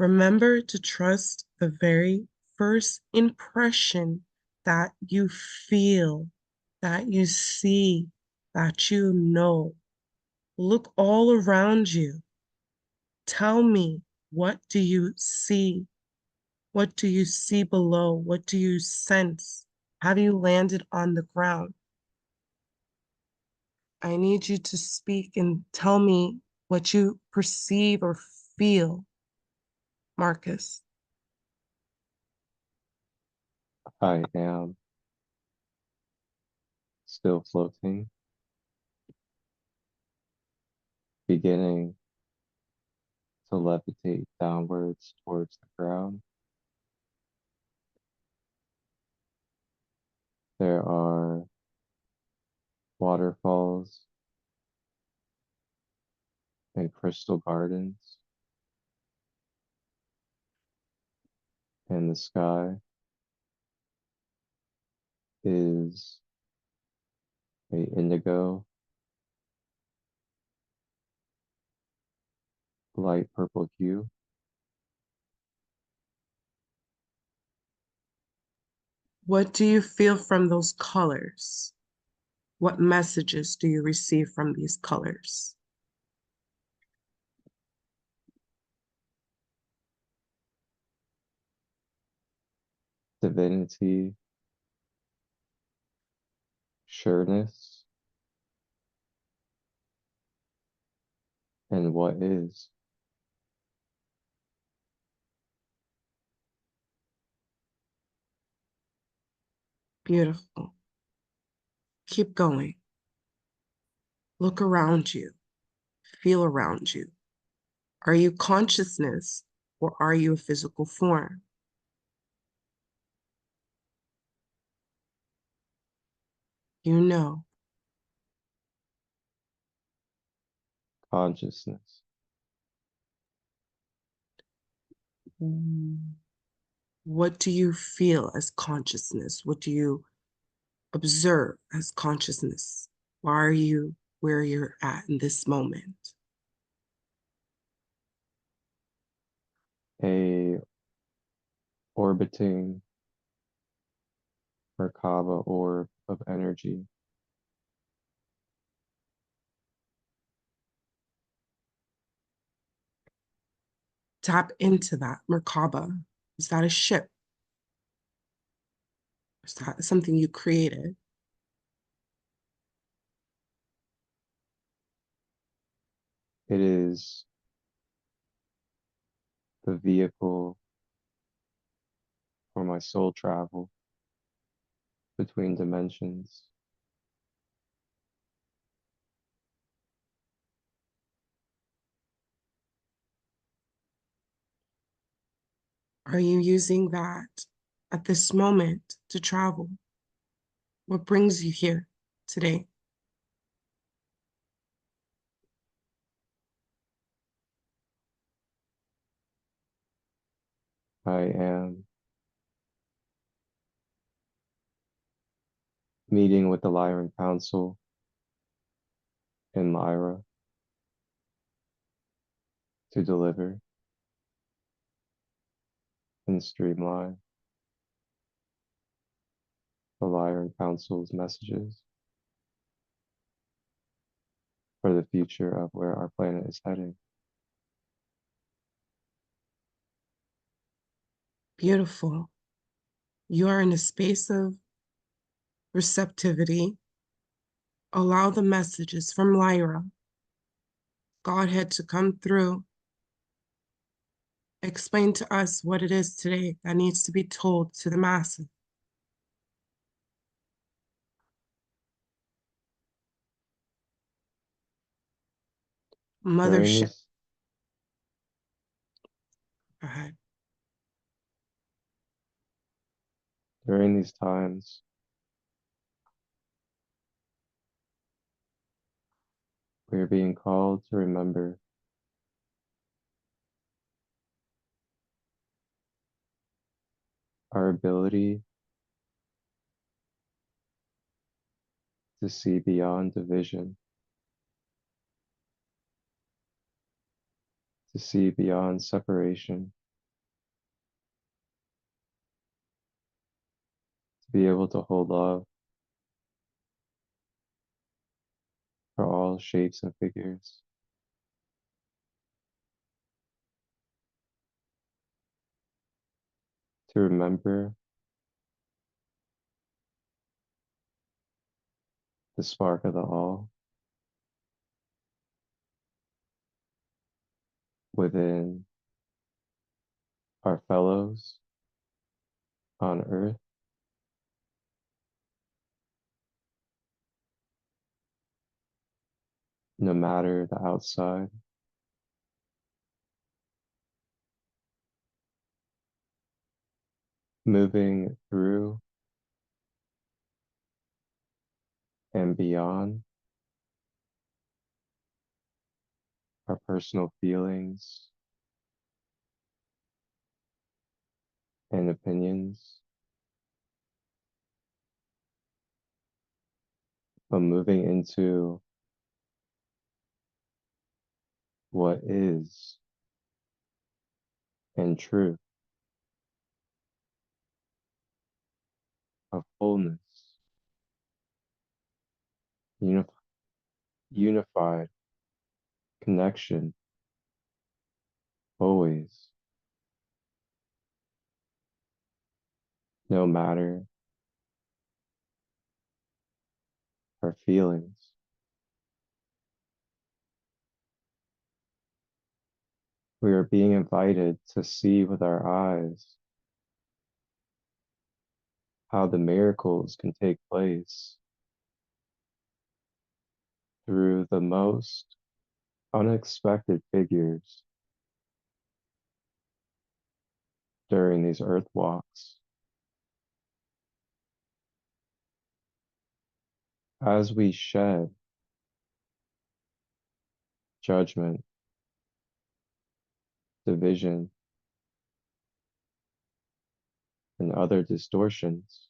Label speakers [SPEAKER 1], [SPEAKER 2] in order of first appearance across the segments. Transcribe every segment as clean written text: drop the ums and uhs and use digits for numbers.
[SPEAKER 1] Remember to trust the very first impression that you feel, that you see, that you know. Look all around you. Tell me, what do you see? What do you see below? What do you sense? Have you landed on the ground? I need you to speak and tell me what you perceive or feel, Marcus.
[SPEAKER 2] I am still floating, beginning to levitate downwards towards the ground. There are waterfalls and crystal gardens, and the sky is a indigo, light purple hue.
[SPEAKER 1] What do you feel from those colors? What messages do you receive from these colors?
[SPEAKER 2] Divinity, sureness, and what is.
[SPEAKER 1] Beautiful. Keep going. Look around you. Feel around you. Are you consciousness or are you a physical form? You know.
[SPEAKER 2] Consciousness.
[SPEAKER 1] What do you feel as consciousness? What do you observe as consciousness? Why are you where you're at in this moment?
[SPEAKER 2] A orbiting Merkaba orb of energy.
[SPEAKER 1] Tap into that. Merkaba. Is that a ship? Is that something you created?
[SPEAKER 2] It is the vehicle for my soul travel between dimensions.
[SPEAKER 1] Are you using that at this moment to travel? What brings you here today?
[SPEAKER 2] I am meeting with the Lyran Council in Lyra to deliver and streamline the Lyran Council's messages for the future of where our planet is heading.
[SPEAKER 1] Beautiful. You are in a space of receptivity. Allow the messages from Lyra, Godhead, to come through. Explain to us what it is today that needs to be told to the masses.
[SPEAKER 2] During
[SPEAKER 1] Mothership.
[SPEAKER 2] these
[SPEAKER 1] Go ahead.
[SPEAKER 2] during these times, we are being called to remember our ability to see beyond division, to see beyond separation, be able to hold love for all shapes and figures, to remember the spark of the all within our fellows on earth, no matter the outside, moving through and beyond our personal feelings and opinions, but moving into what is and truth of wholeness, uni- unified connection, always, no matter our feelings. We are being invited to see with our eyes how the miracles can take place through the most unexpected figures during these earth walks. As we shed judgment, division, and other distortions,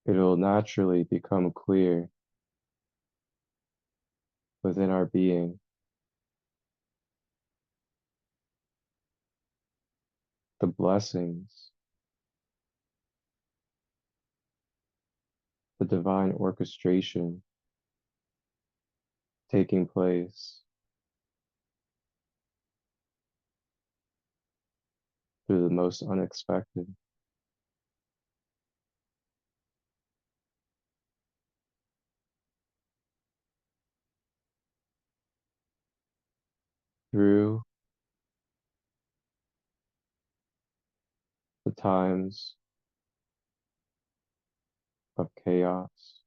[SPEAKER 2] it will naturally become clear within our being the blessings, the divine orchestration taking place through the most unexpected. Through the times of chaos,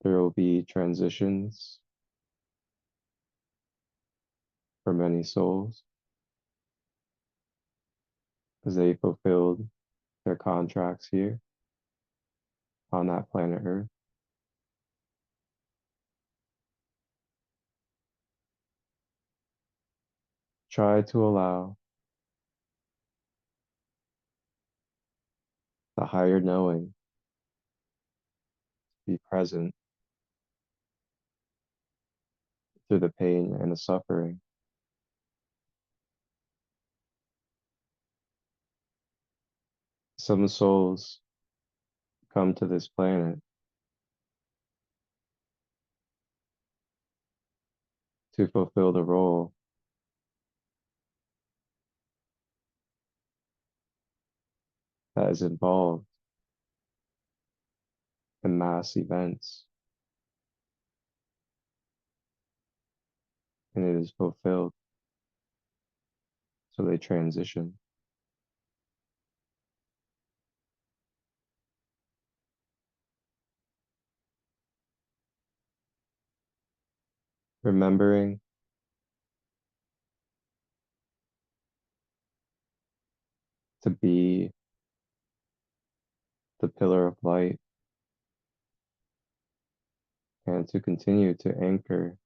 [SPEAKER 2] there will be transitions for many souls as they fulfilled their contracts here on that planet Earth. Try to allow the higher knowing to be present through the pain and the suffering. Some souls come to this planet to fulfill the role that is involved in mass events, and it is fulfilled, so they transition. Remembering to be the pillar of light and to continue to anchor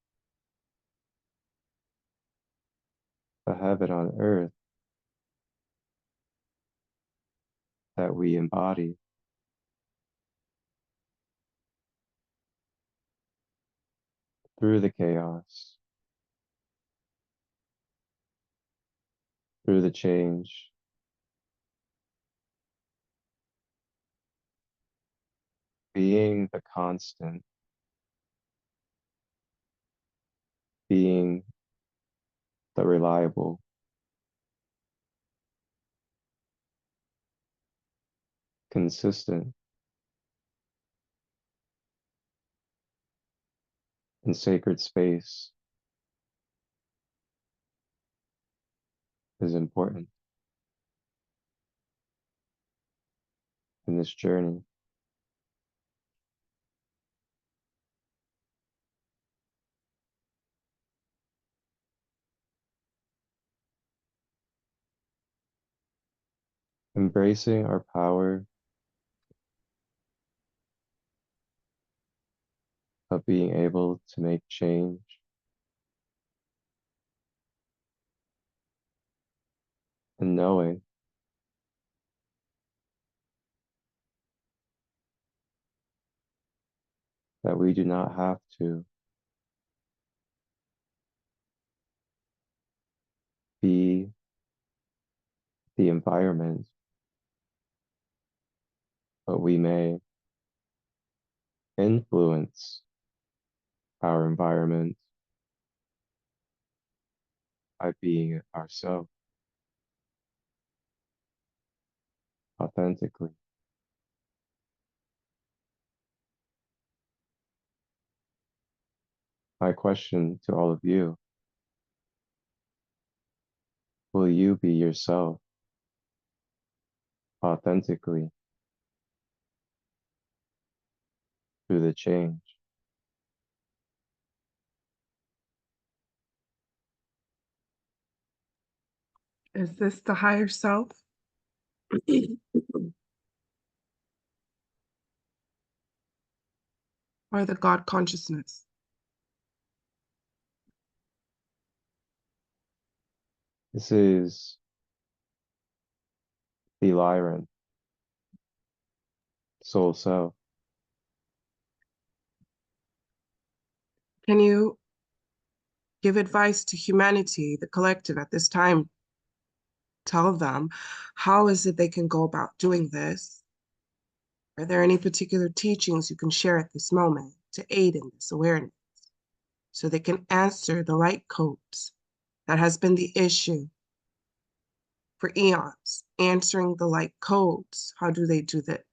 [SPEAKER 2] the heaven on earth that we embody. Through the chaos, through the change, being the constant, being the reliable, consistent, and sacred space is important in this journey. Embracing our power of being able to make change and knowing that we do not have to be the environment, but we may influence our environment by being ourselves authentically. My question to all of you, will you be yourself authentically through the change?
[SPEAKER 1] Is this the higher self? Or the God consciousness?
[SPEAKER 2] This is the Lyran, soul self.
[SPEAKER 1] Can you give advice to humanity, the collective at this time? Tell them how is it they can go about doing this? Are there any particular teachings you can share at this moment to aid in this awareness so they can answer the light codes that has been the issue for eons, answering the light codes? How do they do this?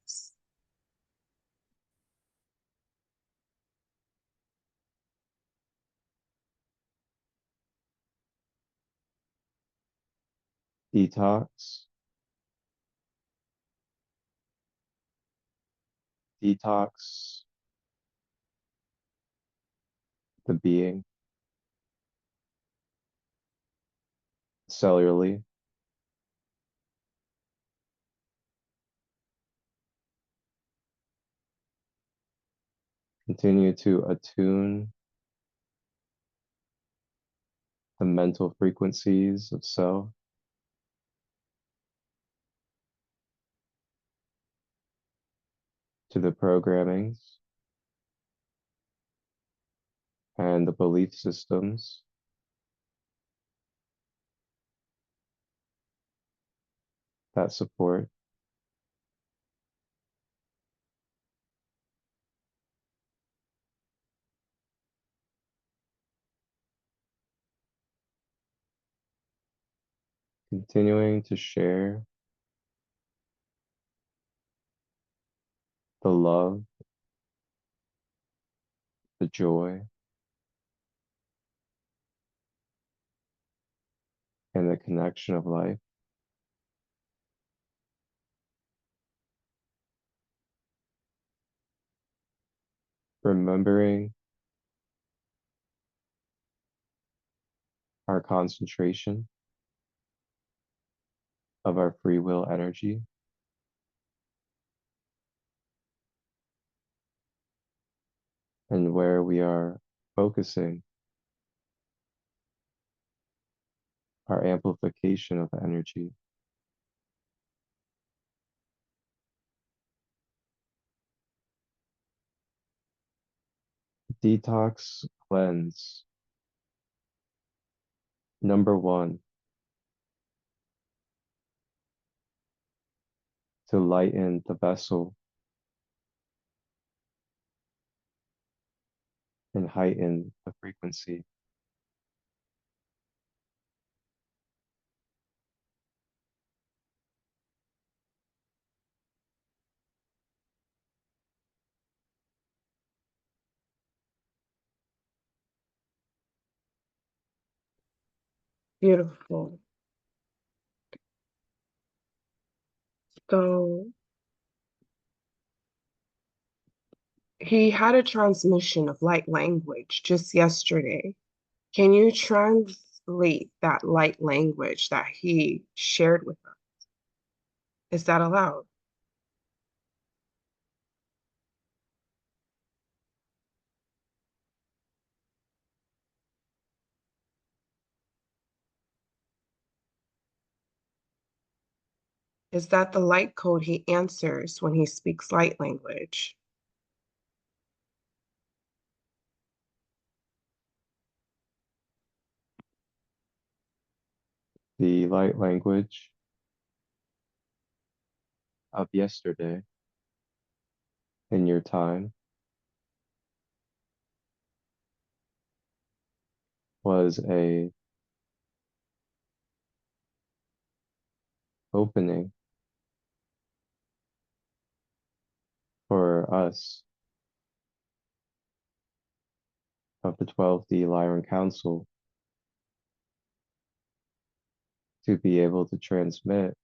[SPEAKER 2] Detox, detox the being cellularly, continue to attune the mental frequencies of self to the programmings and the belief systems that support. Continuing to share the love, the joy, and the connection of life. Remembering our concentration of our free will energy and where we are focusing our amplification of energy. Detox, cleanse. Number one, to lighten the vessel and heighten the frequency.
[SPEAKER 1] Beautiful. So he had a transmission of light language just yesterday. Can you translate that light language that he shared with us? Is that allowed? Is that the light code he answers when he speaks light language?
[SPEAKER 2] The light language of yesterday in your time was a opening for us of the 12D Lyran Council to be able to transmit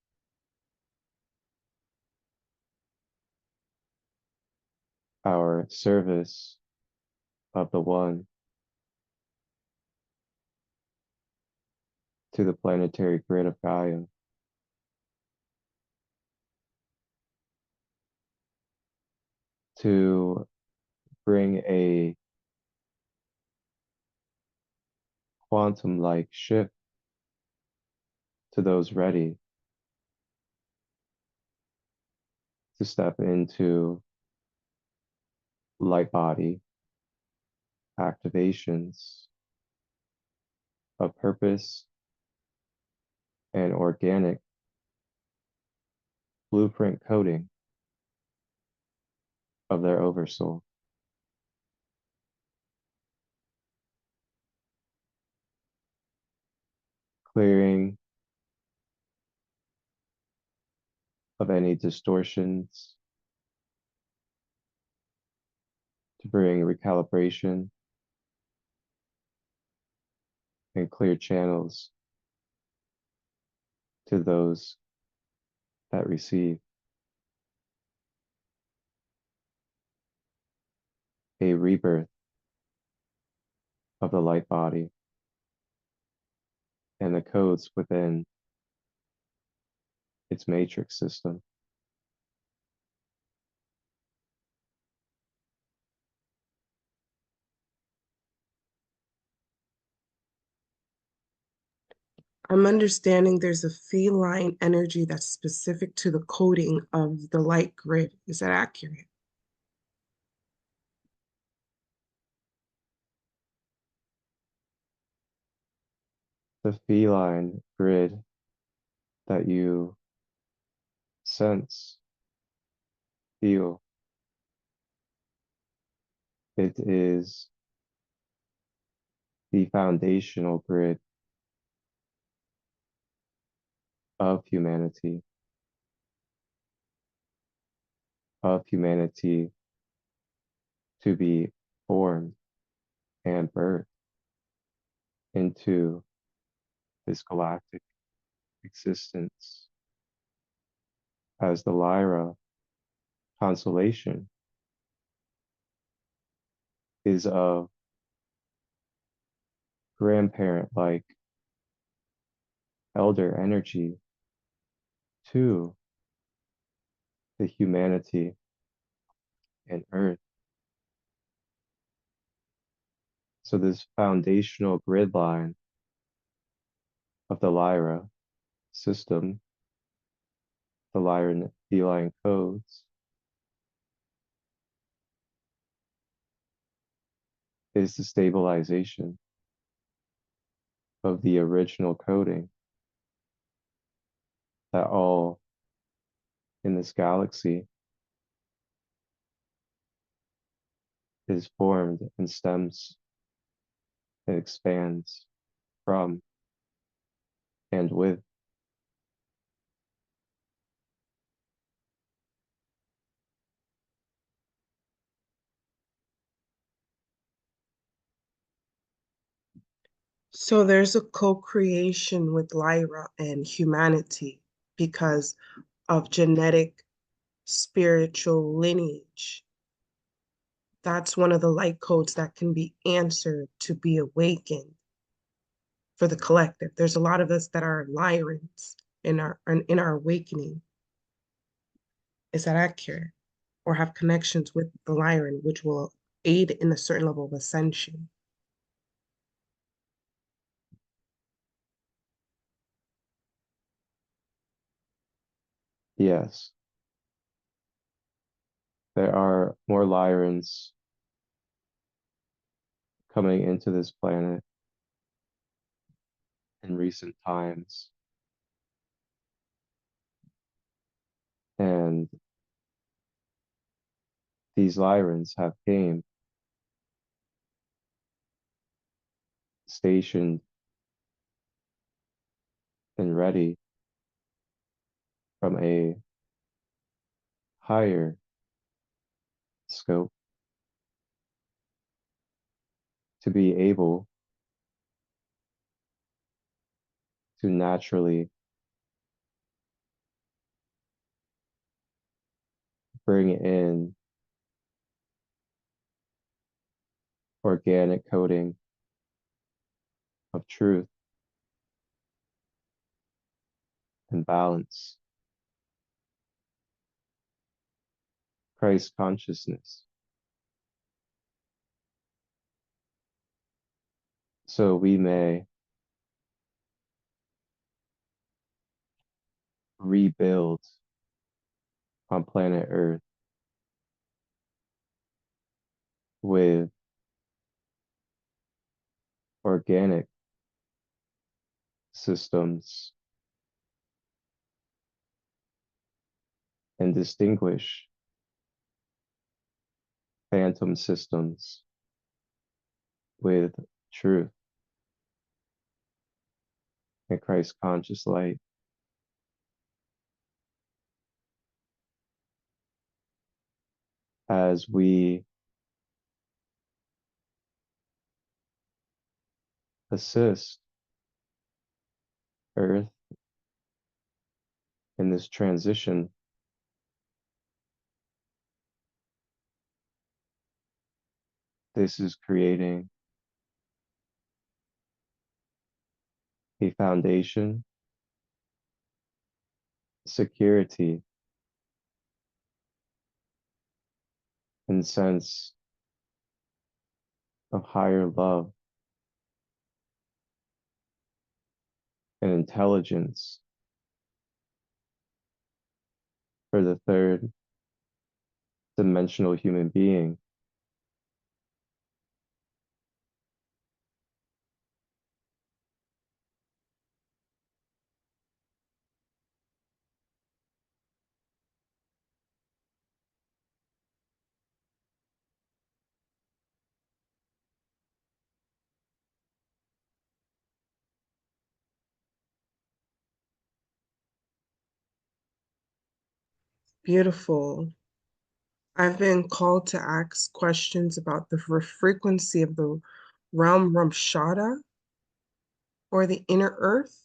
[SPEAKER 2] our service of the One to the planetary grid of Gaia, to bring a quantum-like shift to those ready to step into light body activations of purpose and organic blueprint coding of their oversoul, clearing of any distortions to bring recalibration and clear channels to those that receive a rebirth of the light body and the codes within its matrix system.
[SPEAKER 1] I'm understanding there's a feline energy that's specific to the coding of the light grid. Is that accurate?
[SPEAKER 2] The feline grid that you sense, feel, it is the foundational grid of humanity to be formed and birthed into this galactic existence as the Lyra constellation is of grandparent like elder energy to the humanity and earth. So this foundational grid line of the Lyra system, the Lyran feline codes, is the stabilization of the original coding that all in this galaxy is formed and stems and expands from and with.
[SPEAKER 1] So there's a co-creation with Lyra and humanity because of genetic spiritual lineage. That's one of the light codes that can be answered to be awakened for the collective. There's a lot of us that are Lyrans in our awakening. Is that accurate? Or have connections with the Lyran, which will aid in a certain level of ascension.
[SPEAKER 2] Yes, there are more Lyrans coming into this planet in recent times, and these Lyrans have came stationed and ready from a higher scope to be able to naturally bring in organic coding of truth and balance, Christ consciousness. So we may rebuild on planet Earth with organic systems and distinguish phantom systems with truth and Christ conscious light as we assist Earth in this transition. This is creating a foundation, security, and sense of higher love and intelligence for the third dimensional human being.
[SPEAKER 1] Beautiful. I've been called to ask questions about the frequency of the realm Ramshada or the inner earth,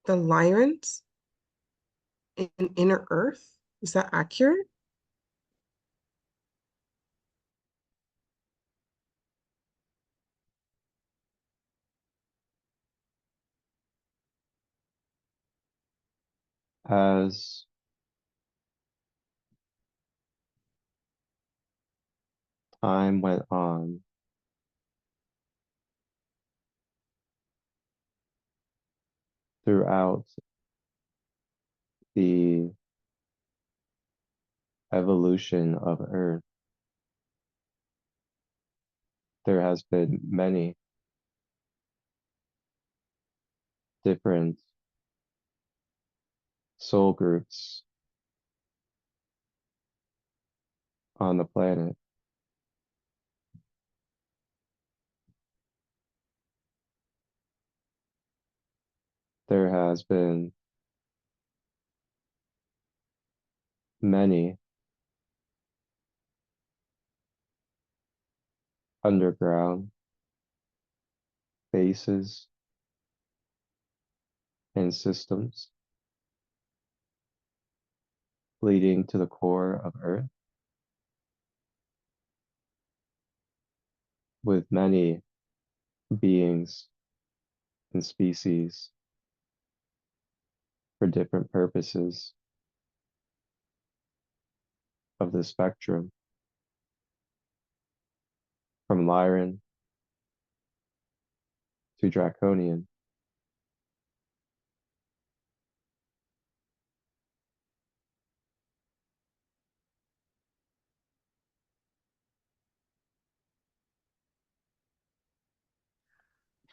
[SPEAKER 1] the Lyrans in inner earth. Is that accurate?
[SPEAKER 2] As time went on, throughout the evolution of Earth, there has been many different soul groups on the planet. There has been many underground bases and systems leading to the core of Earth, with many beings and species for different purposes of the spectrum, from Lyran to Draconian.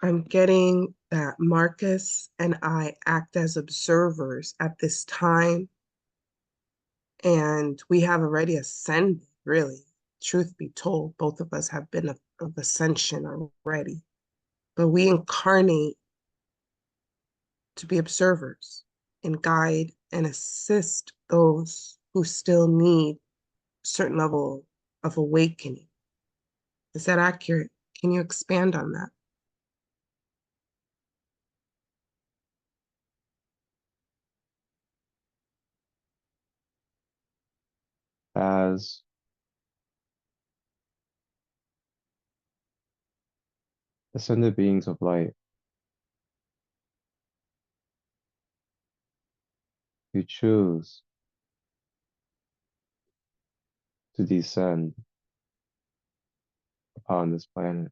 [SPEAKER 1] I'm getting that Marcus and I act as observers at this time, and we have already ascended, really. Truth be told, both of us have been of ascension already, but we incarnate to be observers and guide and assist those who still need a certain level of awakening. Is that accurate? Can you expand on that?
[SPEAKER 2] As ascended beings of light, you choose to descend upon this planet.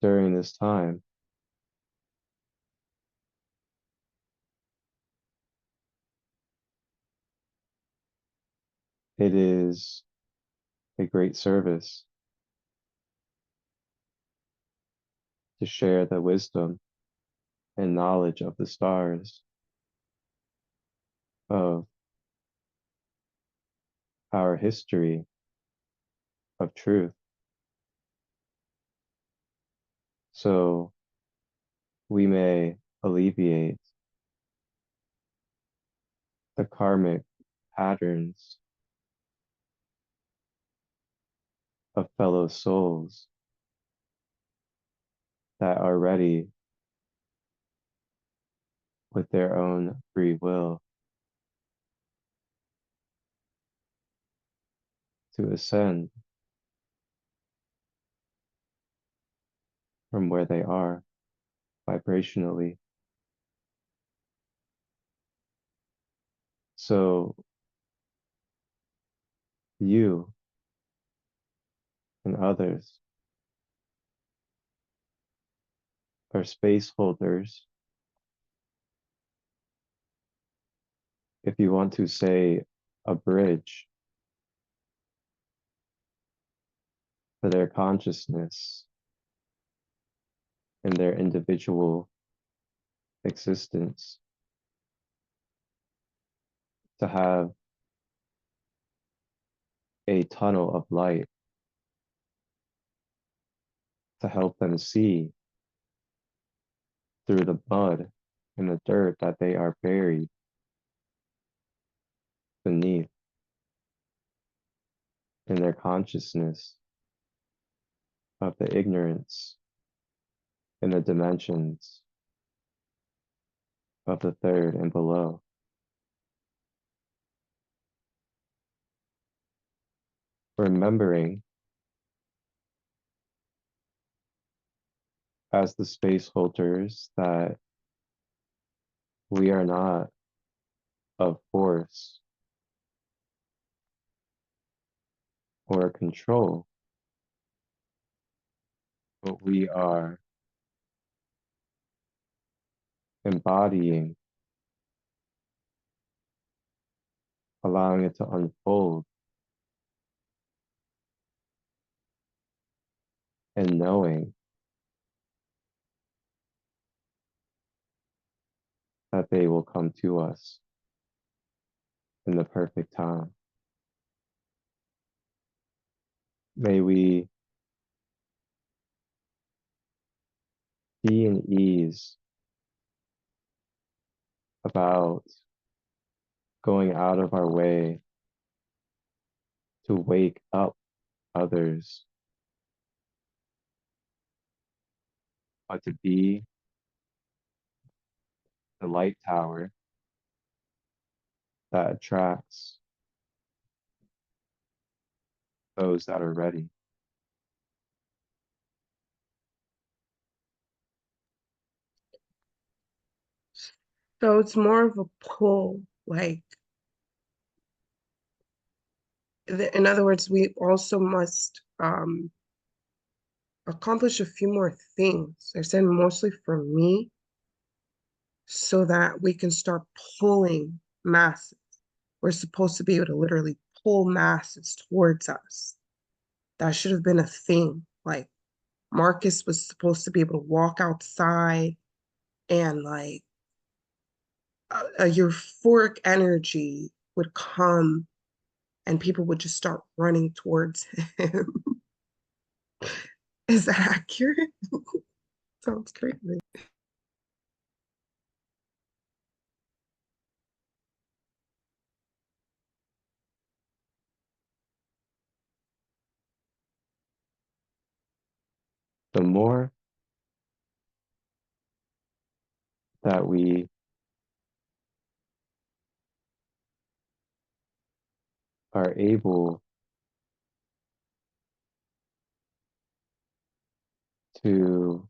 [SPEAKER 2] During this time, it is a great service to share the wisdom and knowledge of the stars, of our history of truth. So we may alleviate the karmic patterns of fellow souls that are ready with their own free will to ascend from where they are vibrationally. So you and others are space holders, if you want to say a bridge for their consciousness and their individual existence, to have a tunnel of light to help them see through the mud and the dirt that they are buried beneath in their consciousness of the ignorance in the dimensions of the third and below. Remembering as the space holders that we are not of force or control, but we are embodying, allowing it to unfold, and knowing that they will come to us in the perfect time. May we be in ease about going out of our way to wake up others, but to be the light tower that attracts those that are ready.
[SPEAKER 1] So it's more of a pull, like, in other words, we also must accomplish a few more things. I said mostly for me, so that we can start pulling masses. We're supposed to be able to literally pull masses towards us. That should have been a thing. Like Marcus was supposed to be able to walk outside and like a euphoric energy would come and people would just start running towards him. Is that accurate? Sounds crazy.
[SPEAKER 2] The more that we are able to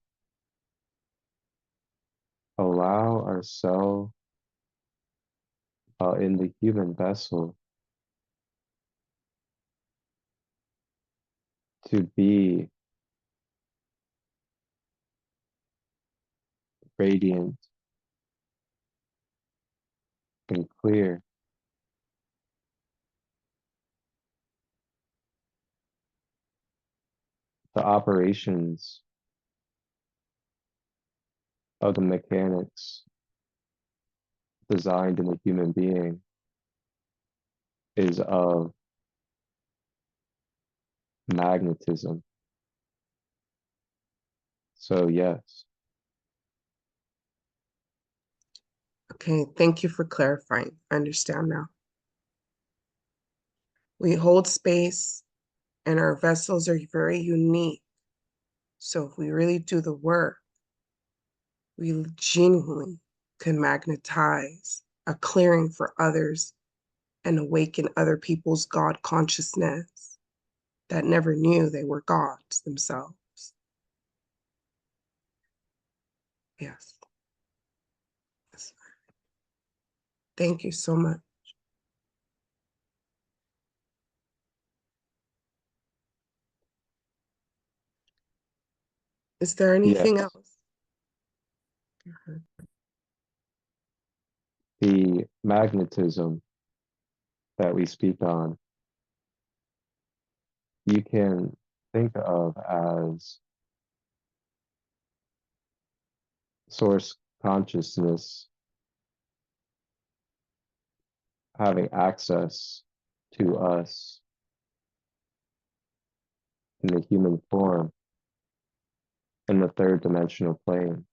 [SPEAKER 2] allow ourselves in the human vessel to be radiant and clear, the operations of the mechanics designed in the human being is of magnetism. So yes,
[SPEAKER 1] Okay, thank you for clarifying. I understand now. We hold space and our vessels are very unique. So if we really do the work, we genuinely can magnetize a clearing for others and awaken other people's God consciousness that never knew they were gods themselves. Yes. Yes. Thank you so much. Is there anything
[SPEAKER 2] yes,
[SPEAKER 1] else? Mhm.
[SPEAKER 2] the magnetism that we speak on, you can think of as source consciousness having access to us in the human form in the third dimensional plane.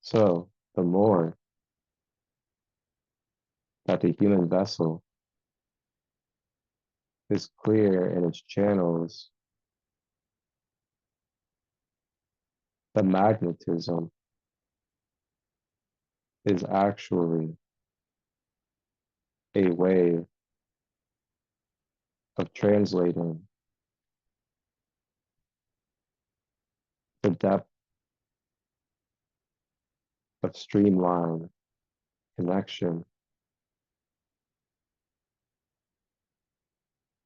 [SPEAKER 2] So the more that the human vessel is clear in its channels, the magnetism is actually a way of translating the depth of streamline connection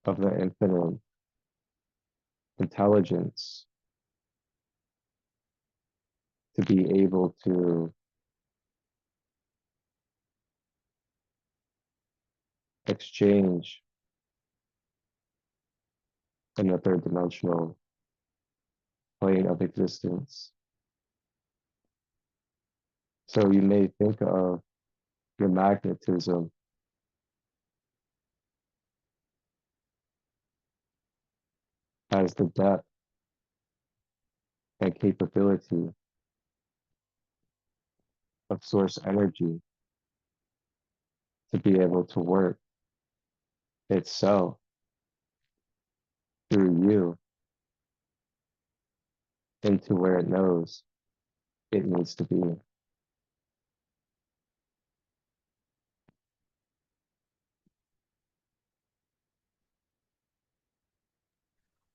[SPEAKER 2] of the infinite intelligence to be able to exchange in the third dimensional plane of existence. So you may think of your magnetism as the depth and capability of source energy to be able to work itself through you into where it knows it needs to be.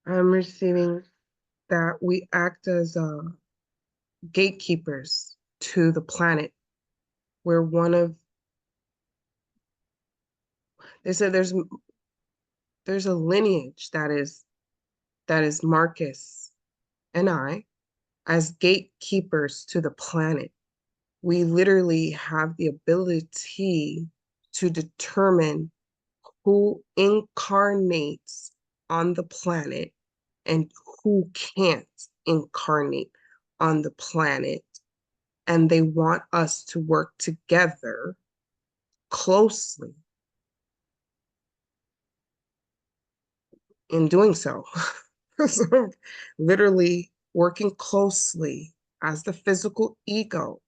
[SPEAKER 1] I'm receiving that we act as gatekeepers to the planet. We're one of, they said there's a lineage that is Marcus and I as gatekeepers to the planet. We literally have the ability to determine who incarnates on the planet and who can't incarnate on the planet. And they want us to work together closely in doing so. So literally working closely as the physical egos.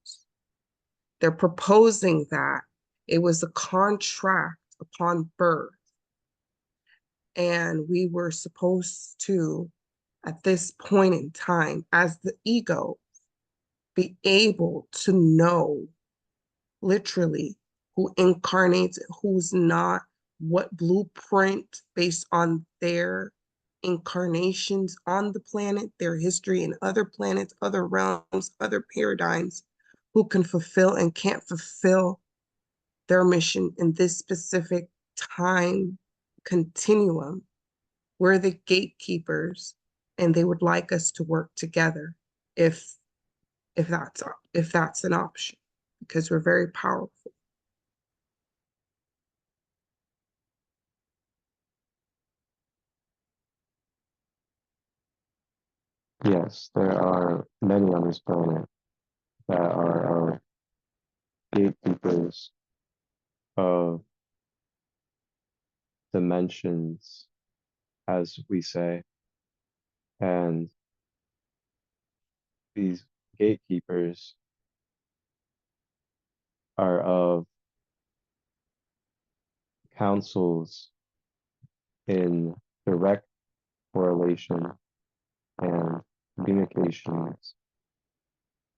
[SPEAKER 1] They're proposing that it was a contract upon birth, and we were supposed to, at this point in time, as the ego, be able to know literally who incarnates, who's not, what blueprint based on their incarnations on the planet, their history in other planets, other realms, other paradigms, who can fulfill and can't fulfill their mission in this specific time continuum. We're the gatekeepers, and they would like us to work together if if that's if that's an option, because we're very powerful.
[SPEAKER 2] Yes, there are many on this planet that are gatekeepers of dimensions, as we say, and these gatekeepers are of councils in direct correlation and communications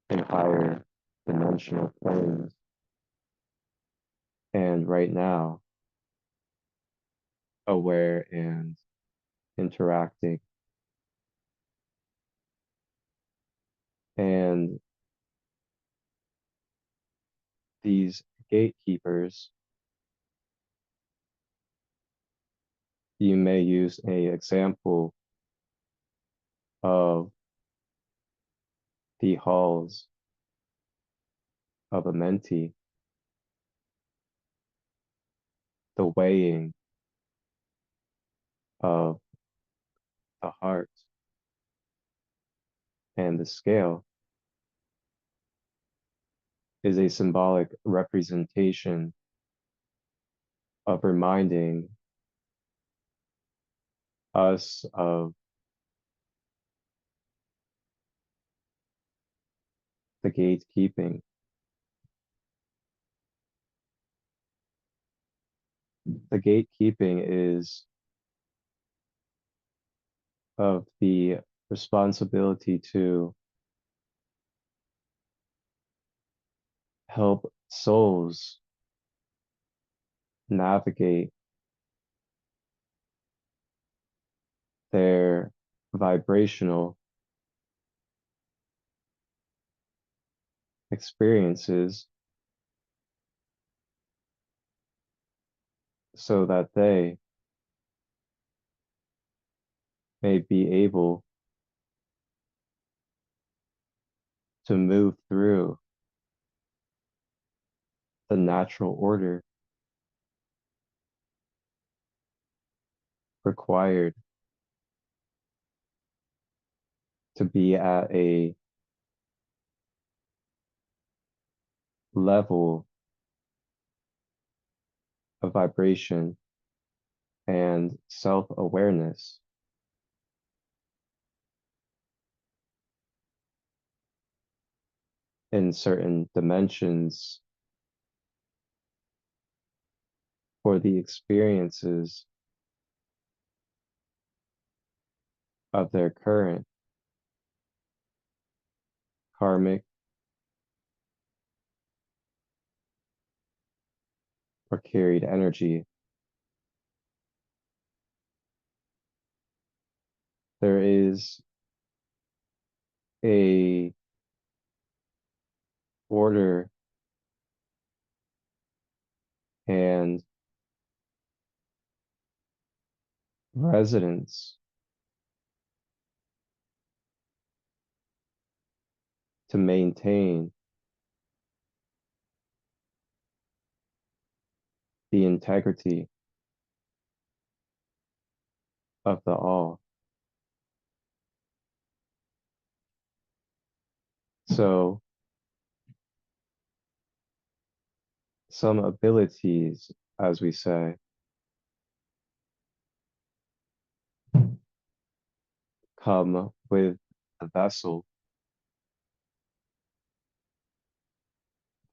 [SPEAKER 2] in higher dimensional planes. And right now, aware and interacting. And these gatekeepers, you may use a example of the halls of a mentee, the weighing of the heart and the scale is a symbolic representation of reminding us of the gatekeeping. The gatekeeping is of the responsibility to help souls navigate their vibrational experiences so that they may be able to move through the natural order required to be at a level of vibration and self-awareness in certain dimensions for the experiences of their current karmic or carried energy. There is a order and resonance to maintain the integrity of the all. So some abilities, as we say, come with a vessel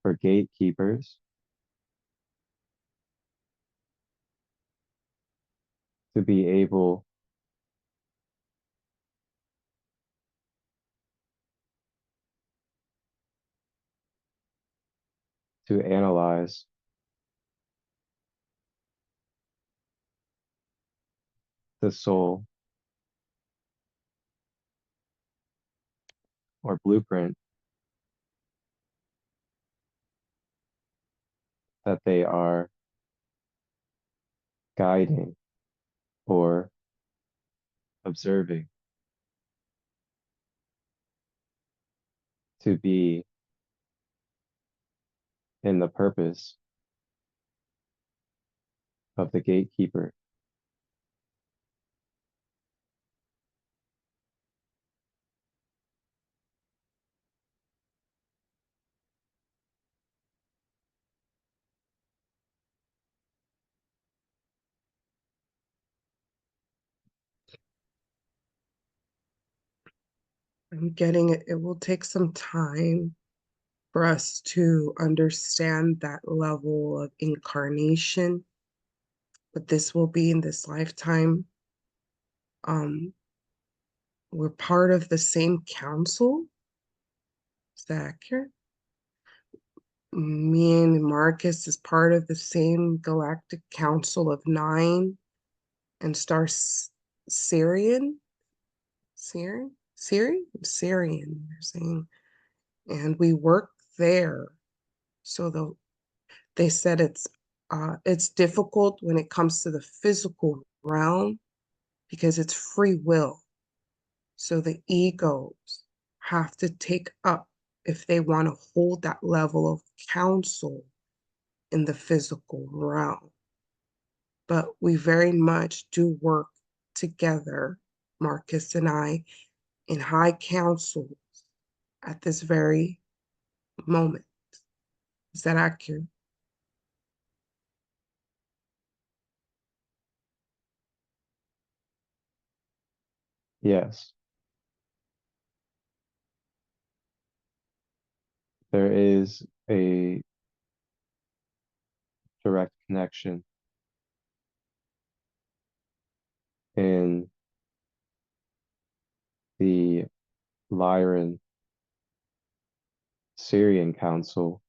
[SPEAKER 2] for gatekeepers to be able to analyze the soul or blueprint that they are guiding or observing to be in the purpose of the gatekeeper.
[SPEAKER 1] I'm getting it. It will take some time for us to understand that level of incarnation, but this will be in this lifetime. Um, we're part of the same council. Is that accurate? Me and Marcus is part of the same galactic council of nine and star Syrian, Syrian, they're saying, and we work there. So they said it's difficult when it comes to the physical realm because it's free will. So the egos have to take up if they want to hold that level of counsel in the physical realm. But we very much do work together, Marcus and I, in high council at this very moment. Is that accurate?
[SPEAKER 2] Yes, there is a direct connection in the Lyran Syrian Council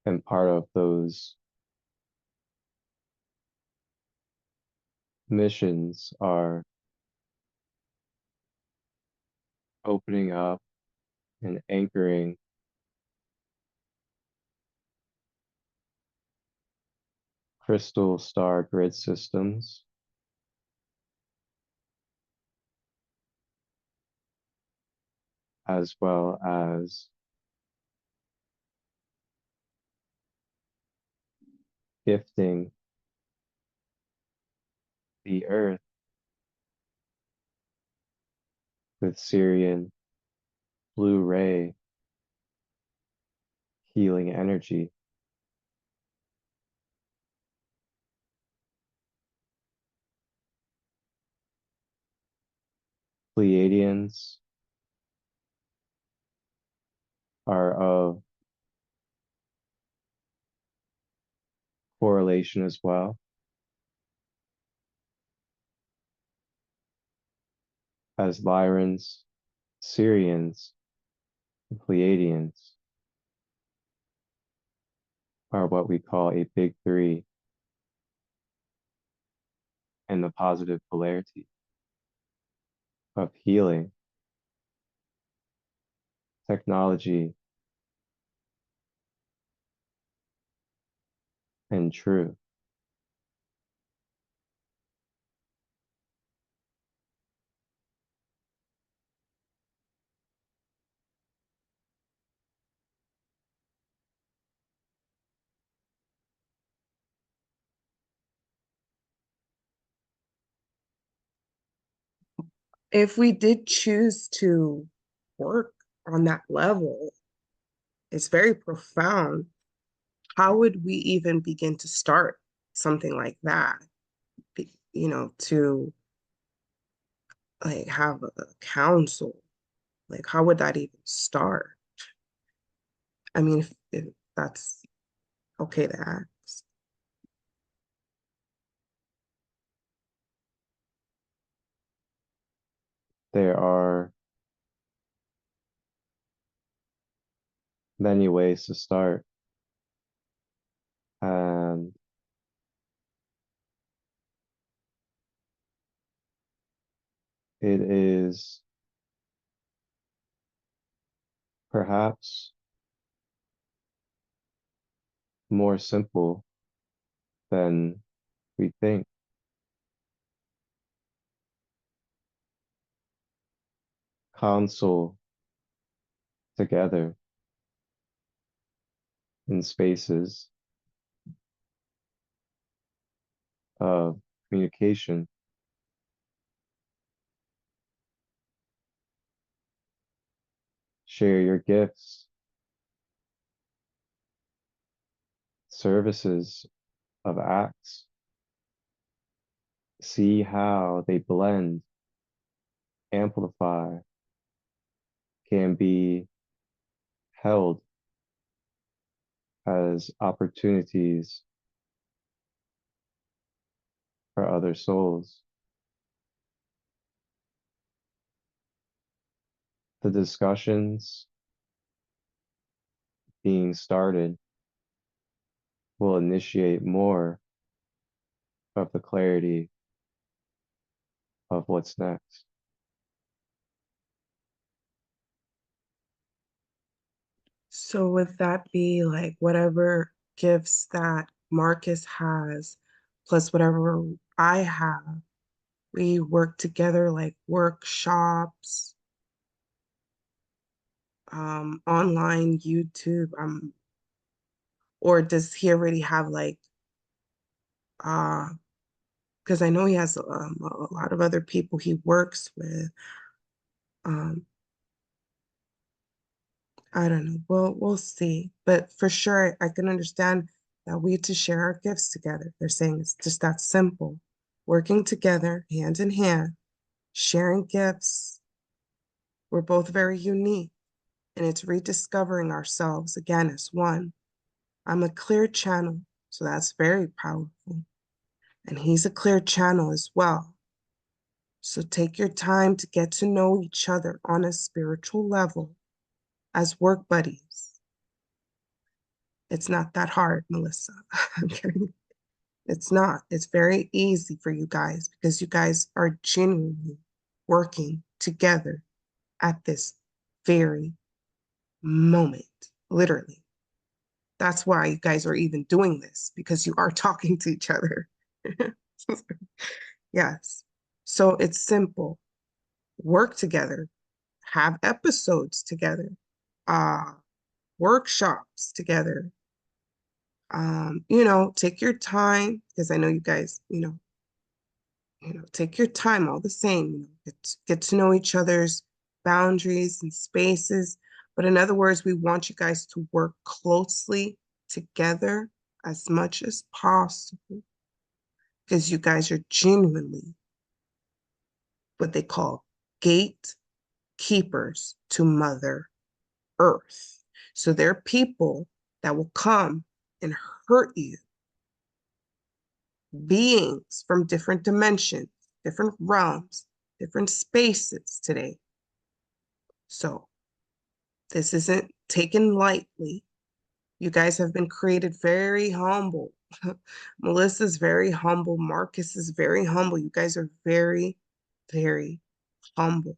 [SPEAKER 2] and part of those missions are opening up and anchoring crystal star grid systems, as well as gifting the earth with Syrian blue ray healing energy. Pleiadians are of correlation as well, as Lyrans, Syrians, and Pleiadians are what we call a big three in the positive polarity of healing, technology, and truth.
[SPEAKER 1] If we did choose to work on that level, it's very profound. How would we even begin to start something like that? To like have a council. Like, how would that even start? I mean, if that's okay to ask.
[SPEAKER 2] There are many ways to start, and it is perhaps more simple than we think. Console together in spaces of communication. Share your gifts, services of acts. See how they blend, amplify, can be held as opportunities for other souls. The discussions being started will initiate more of the clarity of what's next.
[SPEAKER 1] So would that be like whatever gifts that Marcus has, plus whatever I have, we work together like workshops, online YouTube, or does he already have like uh because I know he has a lot of other people he works with. Um, I don't know. We'll see. But for sure, I can understand that we to share our gifts together. They're saying it's just that simple. Working together, hand in hand, sharing gifts. We're both very unique, and it's rediscovering ourselves again as one. I'm a clear channel, so that's very powerful. And he's a clear channel as well. So take your time to get to know each other on a spiritual level as work buddies. It's not that hard, Melissa. I'm kidding. It's not. It's very easy for you guys because you guys are genuinely working together at this very moment, literally. That's why you guys are even doing this because you are talking to each other. Yes. So it's simple. Work together, have episodes together, uh, workshops together. Take your time because I know you guys, take your time all the same, get to know each other's boundaries and spaces. But in other words, we want you guys to work closely together as much as possible because you guys are genuinely what they call gatekeepers to Mother Earth. So there are people that will come and hurt you, beings from different dimensions, different realms, different spaces today. So this isn't taken lightly. You guys have been created very humble. Melissa's very humble. Marcus is very humble. You guys are very, very humble.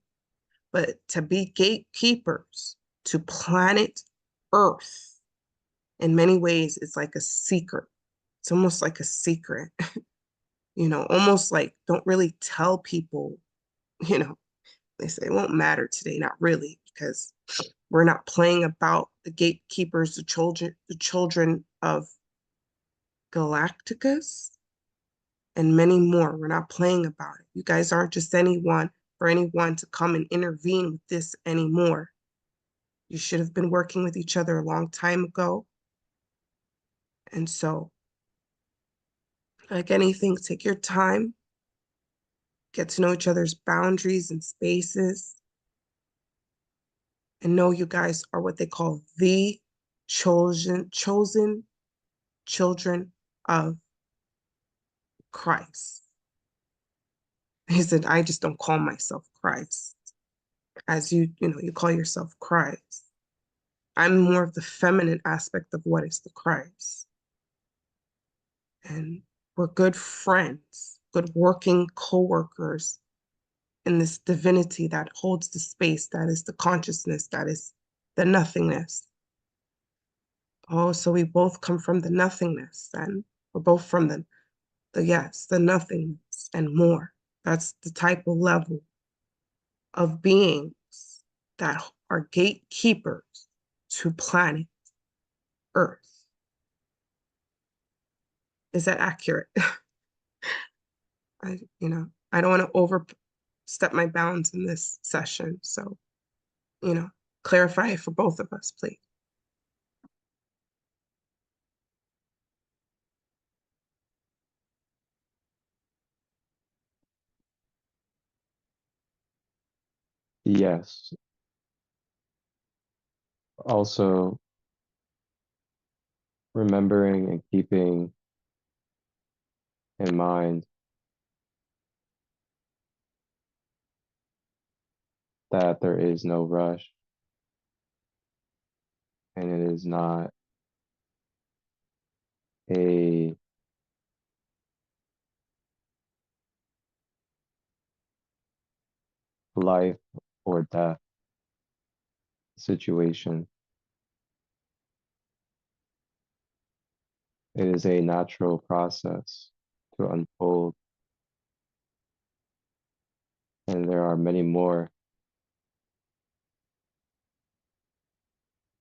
[SPEAKER 1] But to be gatekeepers to planet Earth, in many ways, it's like a secret. It's almost like a secret, almost like don't really tell people, you know, they say it won't matter today, not really, because we're not playing about the gatekeepers, the children of Galacticus, and many more. We're not playing about it. You guys aren't just anyone for anyone to come and intervene with this anymore. You should have been working with each other a long time ago. And so, like anything, take your time, get to know each other's boundaries and spaces, and know you guys are what they call the chosen children of Christ. He said, I just don't call myself Christ. As you call yourself Christ. I'm more of the feminine aspect of what is the Christ. And we're good friends, good working co-workers in this divinity that holds the space, that is the consciousness, that is the nothingness. Oh, so we both come from the nothingness, and we're both from the nothingness and more. That's the type of level of beings that are gatekeepers to planet Earth. Is that accurate? I don't want to overstep my bounds in this session. So, clarify for both of us, please.
[SPEAKER 2] Yes. Also, remembering and keeping in mind that there is no rush and it is not a life or death situation. It is a natural process to unfold, and there are many more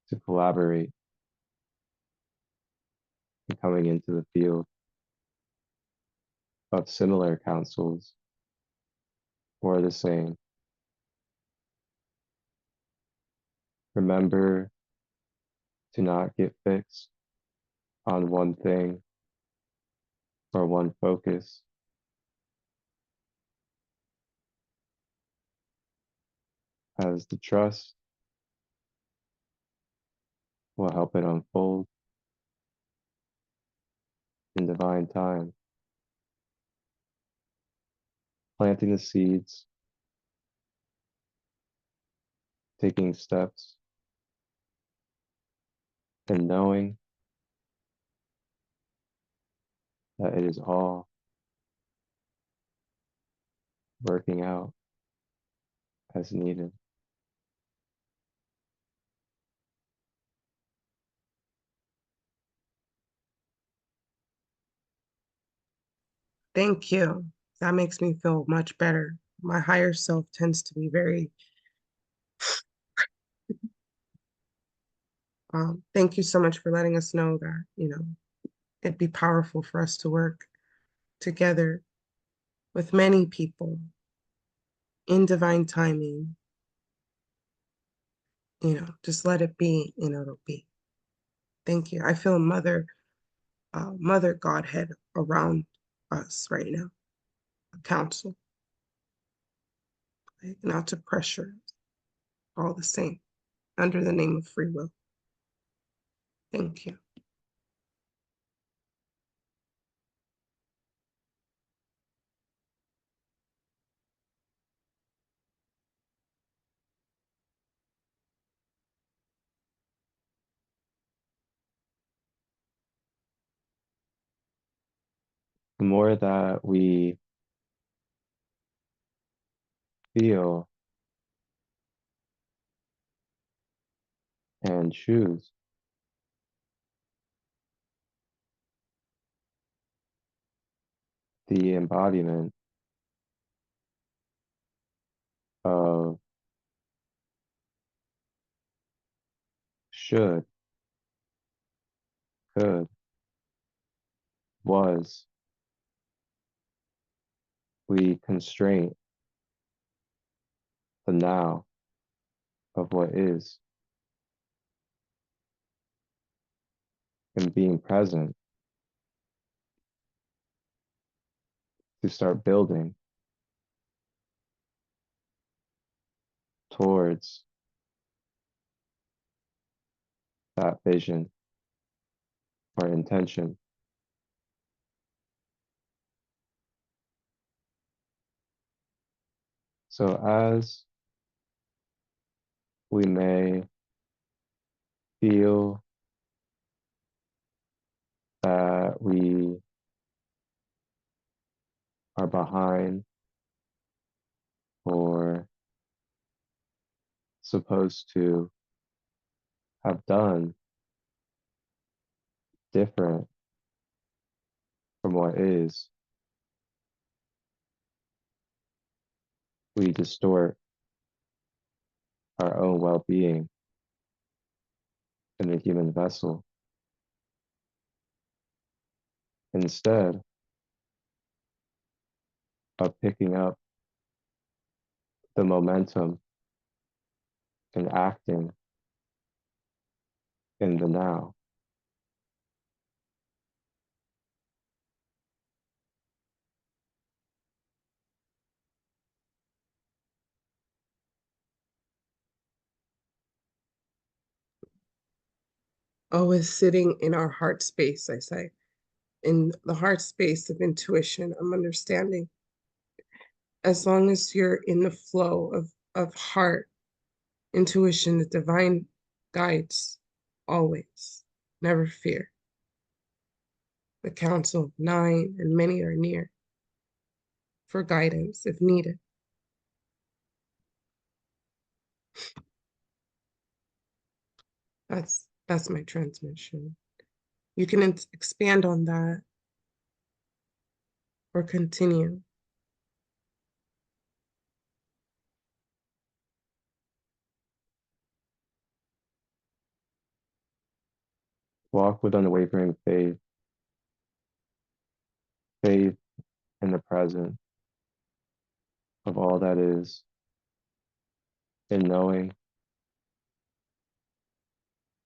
[SPEAKER 2] to collaborate and coming into the field of similar counsels or the same. Remember to not get fixed on one thing or one focus, as the trust will help it unfold in divine time, planting the seeds, taking steps, and knowing that it is all working out as needed.
[SPEAKER 1] Thank you. That makes me feel much better. My higher self tends to be very, thank you so much for letting us know that, it'd be powerful for us to work together with many people in divine timing just let it be and it'll be. Thank you. I feel mother Godhead around us right now, a counsel, like, not to pressure, all the same, under the name of free will. Thank you.
[SPEAKER 2] The more that we feel and choose, the embodiment of should, could, was, we constrain the now of what is, and being present to start building towards that vision or intention. So as we may feel that we are behind or supposed to have done different from what is, we distort our own well-being in the human vessel instead of picking up the momentum and acting in the now.
[SPEAKER 1] Always sitting in our heart space, I say, in the heart space of intuition. I'm understanding. As long as you're in the flow of heart, intuition, the divine guides always. Never fear. The Council of Nine and many are near for guidance if needed. That's my transmission. You can expand on that or continue.
[SPEAKER 2] Walk with unwavering faith, faith in the present of all that is, in knowing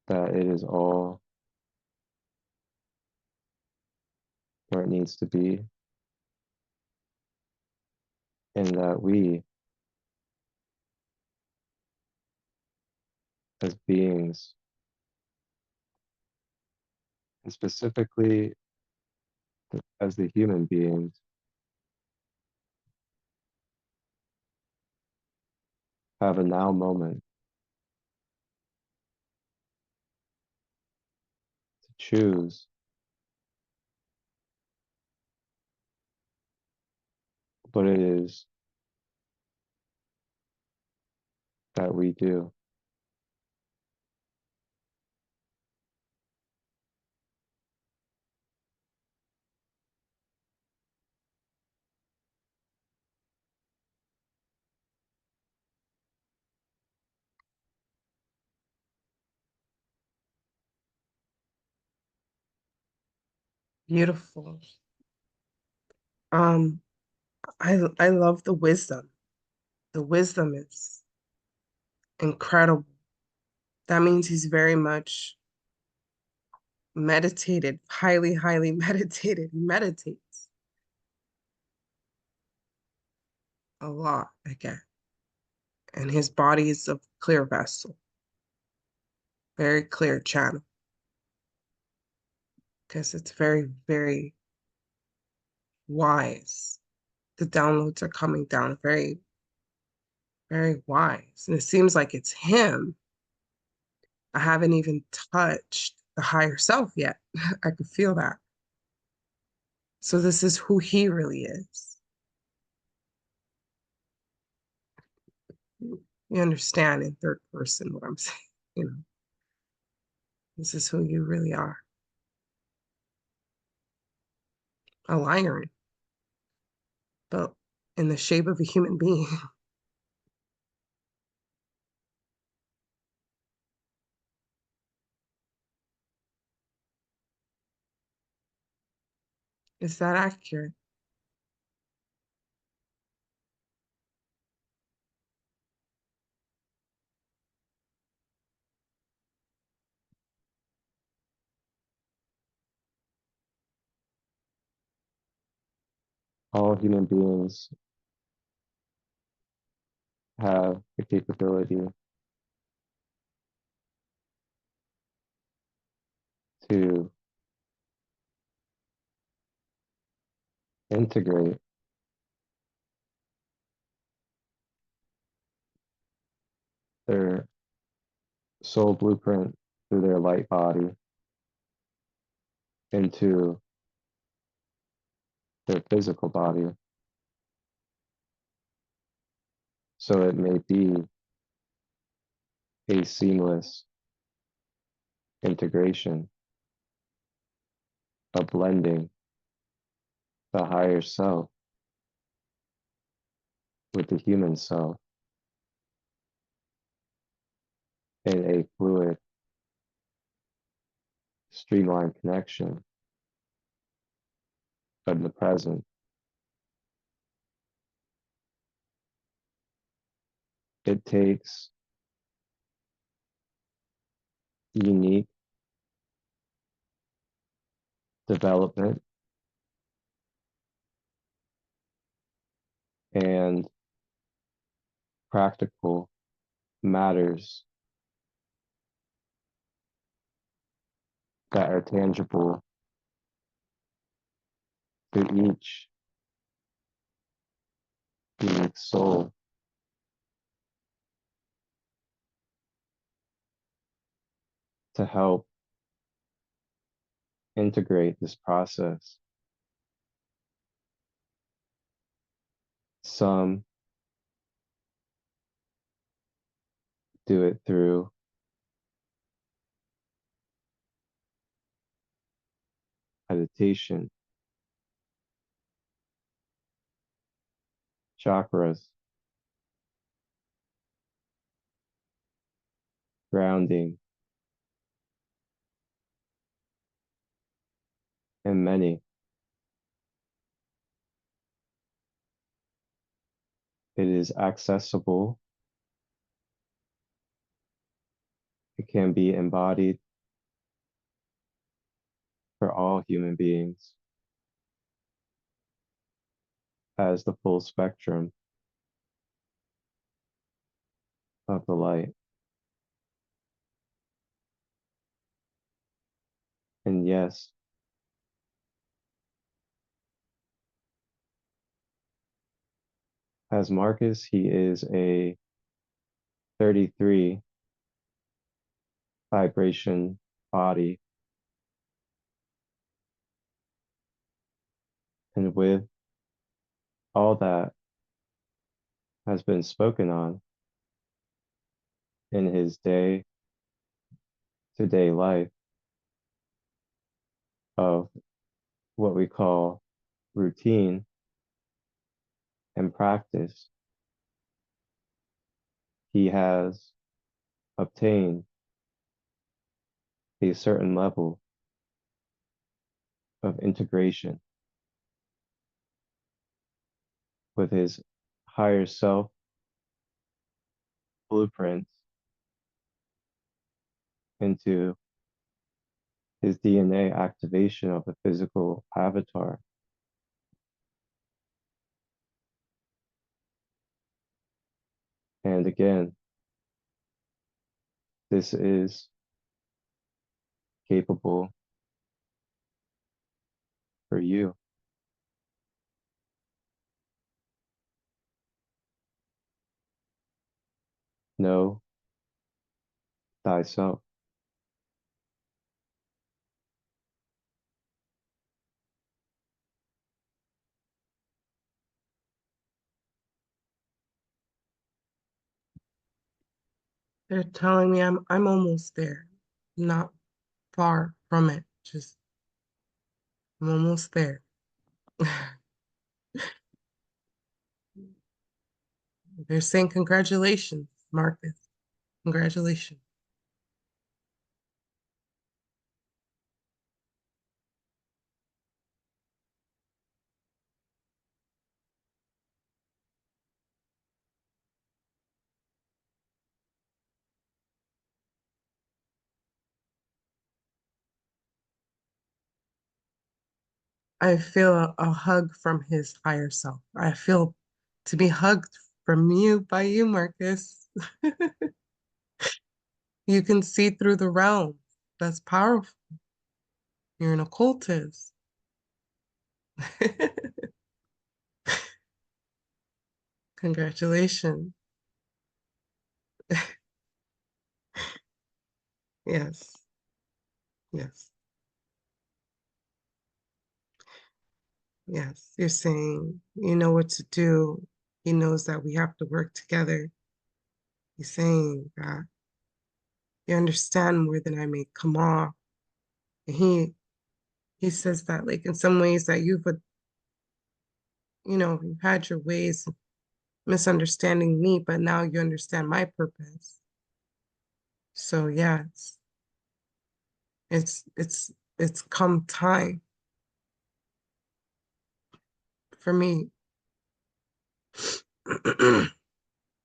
[SPEAKER 2] that it is all where it needs to be, and that we, as beings, and specifically as the human beings, have a now moment to choose what it is that we do.
[SPEAKER 1] Beautiful. Um, I love the wisdom. The wisdom is incredible. That means he's very much meditated, highly, highly meditated. He meditates a lot again. And his body is a clear vessel, very clear channel, because it's very, very wise. The downloads are coming down very, very wise. And it seems like it's him. I haven't even touched the higher self yet. I could feel that. So this is who he really is. You understand in third person what I'm saying, you know, this is who you really are. A Lyran, but in the shape of a human being. Is that accurate?
[SPEAKER 2] All human beings have the capability to integrate their soul blueprint through their light body into their physical body. So it may be a seamless integration, a blending the higher self with the human self in a fluid, streamlined connection of the present. It takes unique development and practical matters that are tangible to each unique soul to help integrate this process. Some do it through meditation, chakras, grounding, and many. It is accessible. It can be embodied for all human beings as the full spectrum of the light. And yes, as Marcus, he is a 33 vibration body. And with all that has been spoken on in his day to day life of what we call routine and practice, he has obtained a certain level of integration with his higher self blueprints into his DNA activation of the physical avatar. And again, this is capable for you. Know thyself.
[SPEAKER 1] They're telling me I'm almost there. Not far from it. Just I'm almost there. They're saying congratulations, Marcus. Congratulations. I feel a hug from his higher self. I feel to be hugged from you by you, Marcus. You can see through the realm. That's powerful. You're an occultist. Congratulations. Yes, yes, yes. You're saying you know what to do. He knows that we have to work together. He's saying that you understand more than I may come off. And he says that like in some ways that you've had your ways of misunderstanding me, but now you understand my purpose. So yeah, it's come time for me.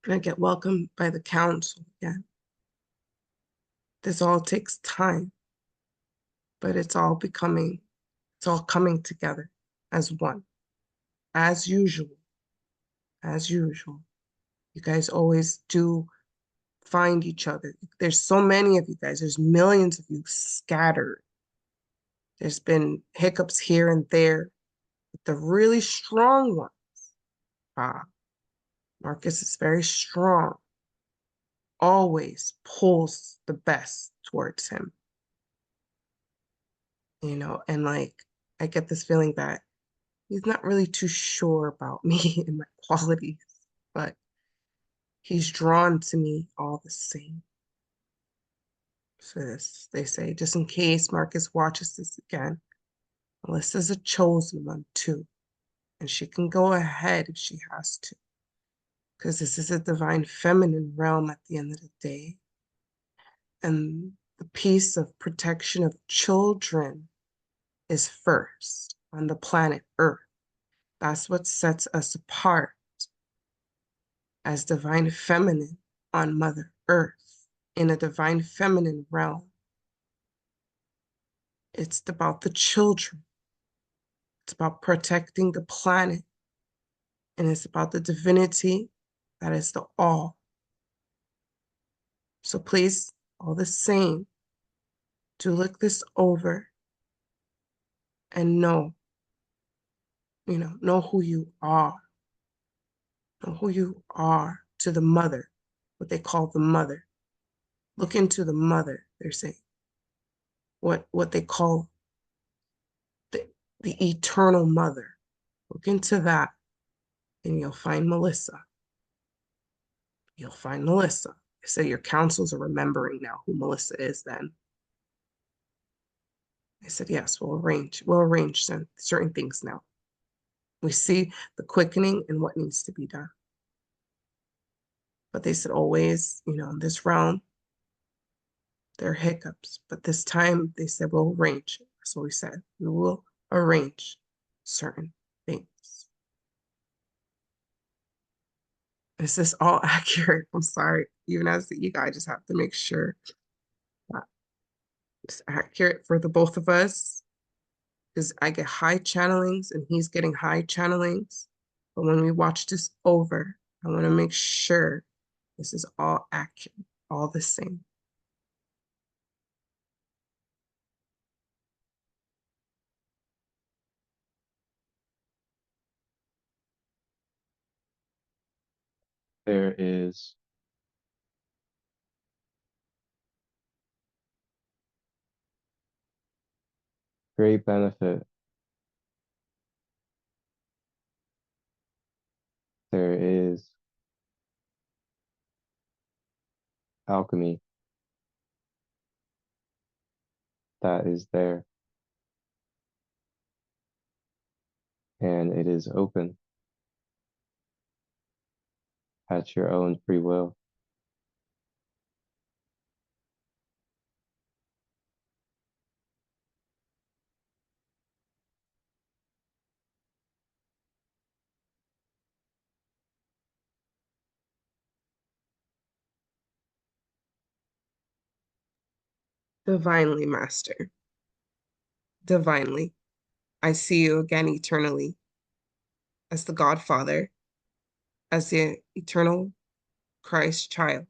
[SPEAKER 1] I get welcomed by the council again. This all takes time, but it's all coming together as one, as usual, as usual. You guys always do find each other. There's so many of you guys, there's millions of you scattered. There's been hiccups here and there, but the really strong ones, ah, Marcus is very strong, always pulls the best towards him, and like I get this feeling that he's not really too sure about me and my qualities, but he's drawn to me all the same. So this, they say, just in case Marcus watches this again, Melissa's a chosen one too, and she can go ahead if she has to, because this is a divine feminine realm at the end of the day. And the piece of protection of children is first on the planet Earth. That's what sets us apart as divine feminine on Mother Earth in a divine feminine realm. It's about the children. It's about protecting the planet. And it's about the divinity that is the all. So please, all the same, to look this over and know who you are. Know who you are to the mother, what they call the mother. Look into the mother, they're saying. What they call the, the eternal mother. Look into that and you'll find Melissa. You'll find Melissa. I say your councils are remembering now who Melissa is then. I said, yes, we'll arrange certain things now. We see the quickening and what needs to be done. But they said always, in this realm, there are hiccups. But this time they said we'll arrange. That's what we said. We will arrange certain things. Is this all accurate? I'm sorry. Even as the ego, I just have to make sure. It's accurate for the both of us because I get high channelings and he's getting high channelings. But when we watch this over, I want to make sure this is all accurate, all the same.
[SPEAKER 2] There is great benefit. There is alchemy that is there, and it is open at your own free will.
[SPEAKER 1] Divinely, Master. Divinely. I see you again eternally as the Godfather, as the eternal Christ child.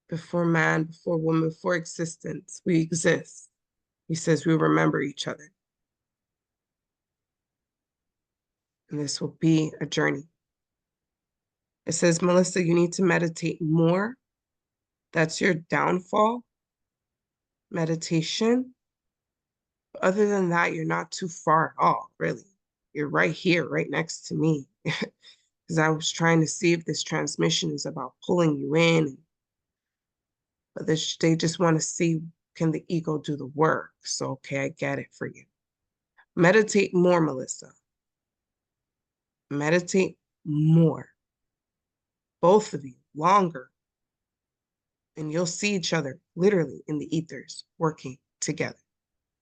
[SPEAKER 1] Before man, before woman, before existence, we exist. He says we remember each other. And this will be a journey. It says, Melissa, you need to meditate more. That's your downfall, meditation. Other than that, you're not too far at all, really. You're right here, right next to me. Because I was trying to see if this transmission is about pulling you in. But they just want to see, can the ego do the work? So, okay, I get it for you. Meditate more, Melissa. Meditate more. Both of you, longer. And you'll see each other literally in the ethers working together.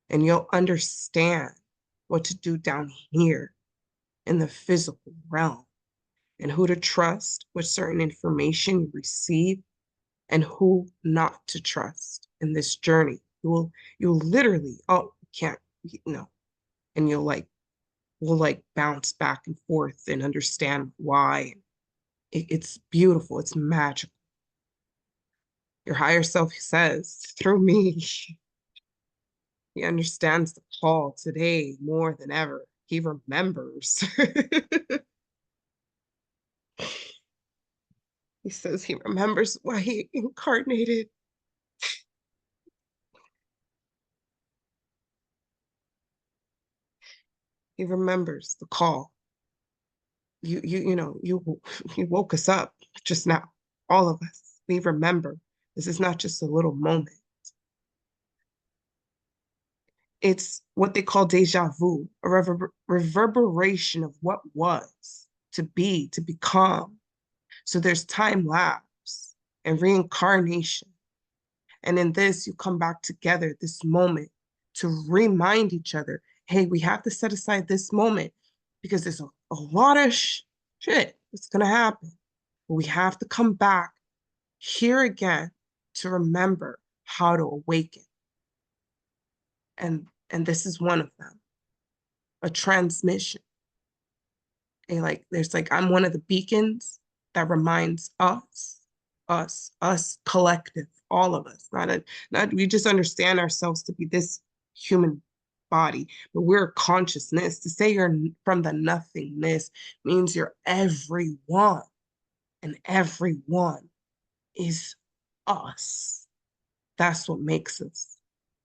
[SPEAKER 1] And you'll understand what to do down here in the physical realm and who to trust with certain information you receive and who not to trust in this journey. You'll literally, oh, you can't, no. And we'll like bounce back and forth and understand why. It's beautiful. It's magical. Your higher self says through me, he understands the call today more than ever. He remembers. He says he remembers why he incarnated. He remembers the call. You woke us up just now. All of us. We remember. This is not just a little moment. It's what they call deja vu, a reverberation of what was to be, to become. So there's time lapse and reincarnation. And in this, you come back together, this moment, to remind each other, hey, we have to set aside this moment because there's a lot of shit that's going to happen. But we have to come back here again to remember how to awaken. And this is one of them, a transmission. And like there's like I'm one of the beacons that reminds us collective, all of us, not we just understand ourselves to be this human body, but we're consciousness. To say you're from the nothingness means you're everyone, and everyone is us. That's what makes us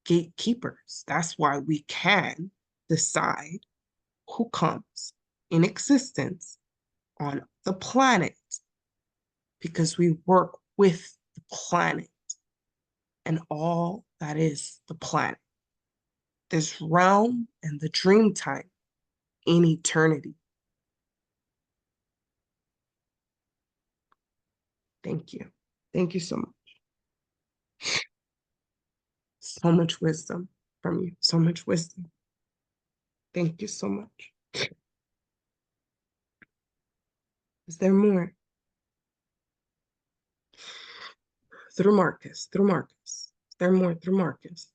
[SPEAKER 1] gatekeepers. That's why we can decide who comes in existence on the planet because we work with the planet and all that is the planet, this realm and the dream time in eternity. Thank you. Thank you so much. So much wisdom from you. So much wisdom. Thank you so much. Is there more? Through Marcus, through Marcus. They're Marcus.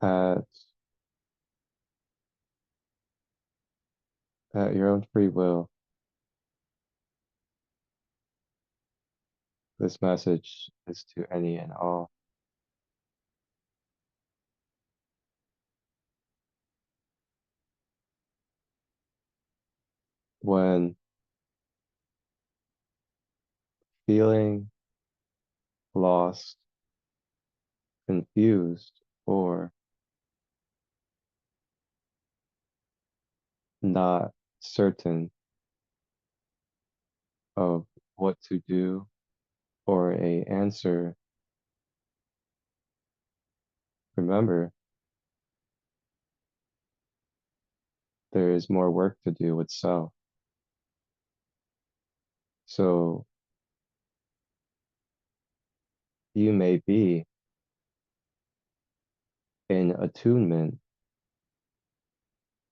[SPEAKER 2] At, at your own free will, this message is to any and all. When feeling lost, confused, or not certain of what to do or a answer, remember there is more work to do with self. So you may be in attunement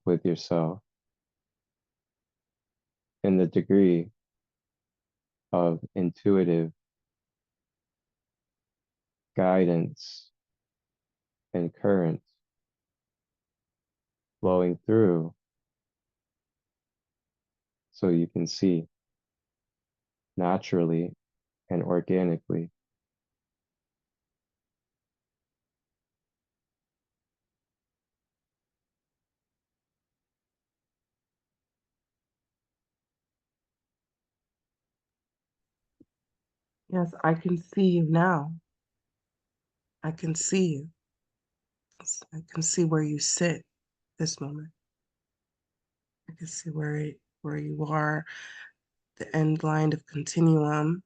[SPEAKER 2] with yourself in the degree of intuitive guidance and current flowing through so you can see naturally and organically.
[SPEAKER 1] Yes, I can see you now. I can see you. I can see where you sit this moment. I can see where you are, the end line of continuum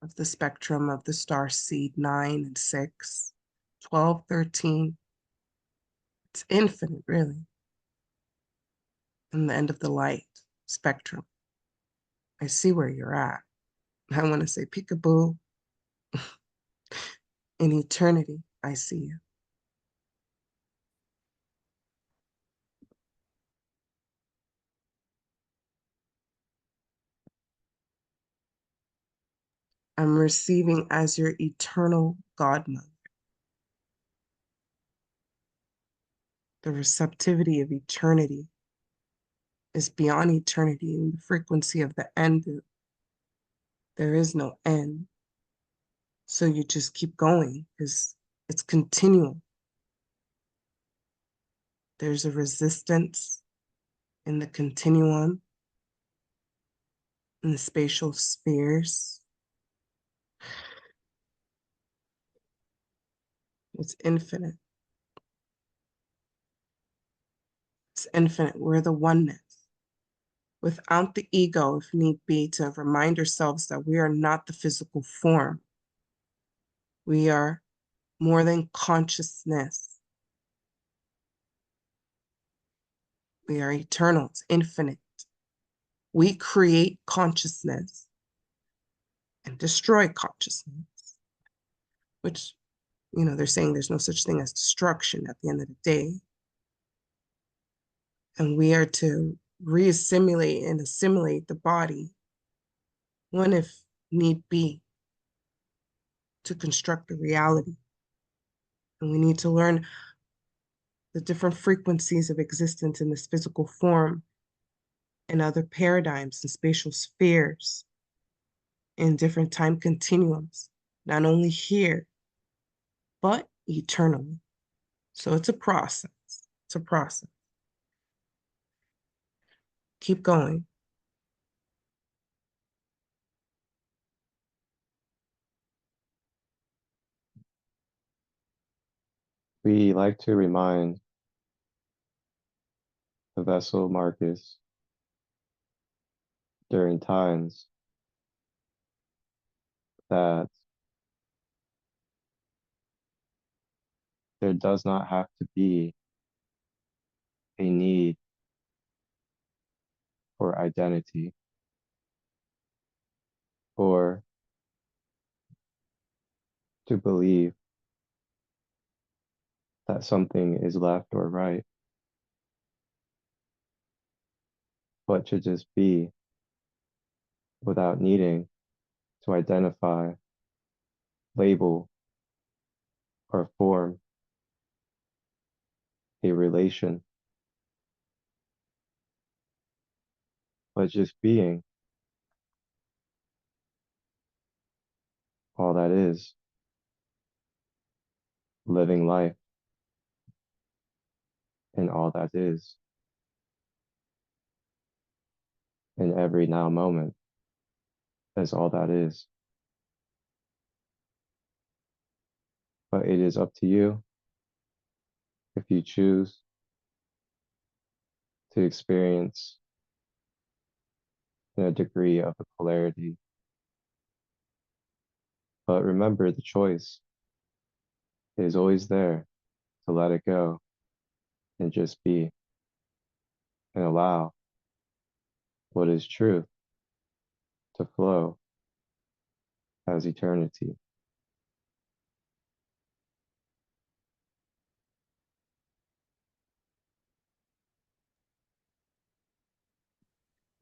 [SPEAKER 1] of the spectrum of the star seed 9 and 6, 12, 13. It's infinite, really. And the end of the light spectrum. I see where you're at. I want to say peekaboo. In eternity, I see you. I'm receiving as your eternal godmother. The receptivity of eternity is beyond eternity and the frequency of the end. There is no end. So you just keep going because it's continual. There's a resistance in the continuum, in the spatial spheres. It's infinite. It's infinite. We're the oneness. Without the ego, if need be, to remind ourselves that we are not the physical form. We are more than consciousness. We are eternal. It's infinite. We create consciousness and destroy consciousness, which, they're saying there's no such thing as destruction at the end of the day. And we are to reassimilate and assimilate the body, one if need be, to construct a reality. And we need to learn the different frequencies of existence in this physical form and other paradigms and spatial spheres in different time continuums, not only here, but eternally. So it's a process. It's a process. Keep going.
[SPEAKER 2] We like to remind the vessel Marcus during times that there does not have to be a need for identity or to believe that something is left or right, but to just be without needing to identify, label, or form a relation, but just being all that is, living life in all that is, in every now moment as all that is. But it is up to you if you choose to experience in a degree of a polarity. But remember, the choice is always there to let it go and just be and allow what is truth to flow as eternity.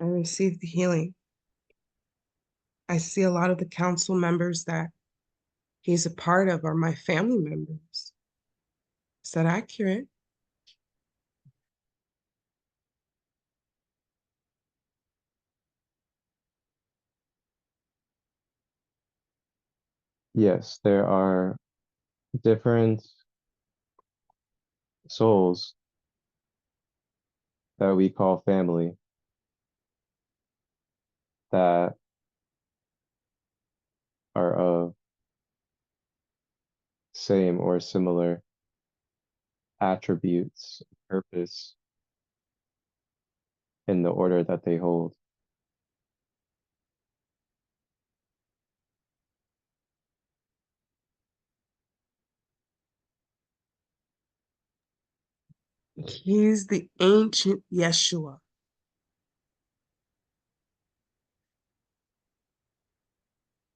[SPEAKER 1] I received the healing. I see a lot of the council members that he's a part of are my family members. Is that accurate?
[SPEAKER 2] Yes, there are different souls that we call family that are of same or similar attributes, purpose in the order that they hold.
[SPEAKER 1] He's the ancient Yeshua.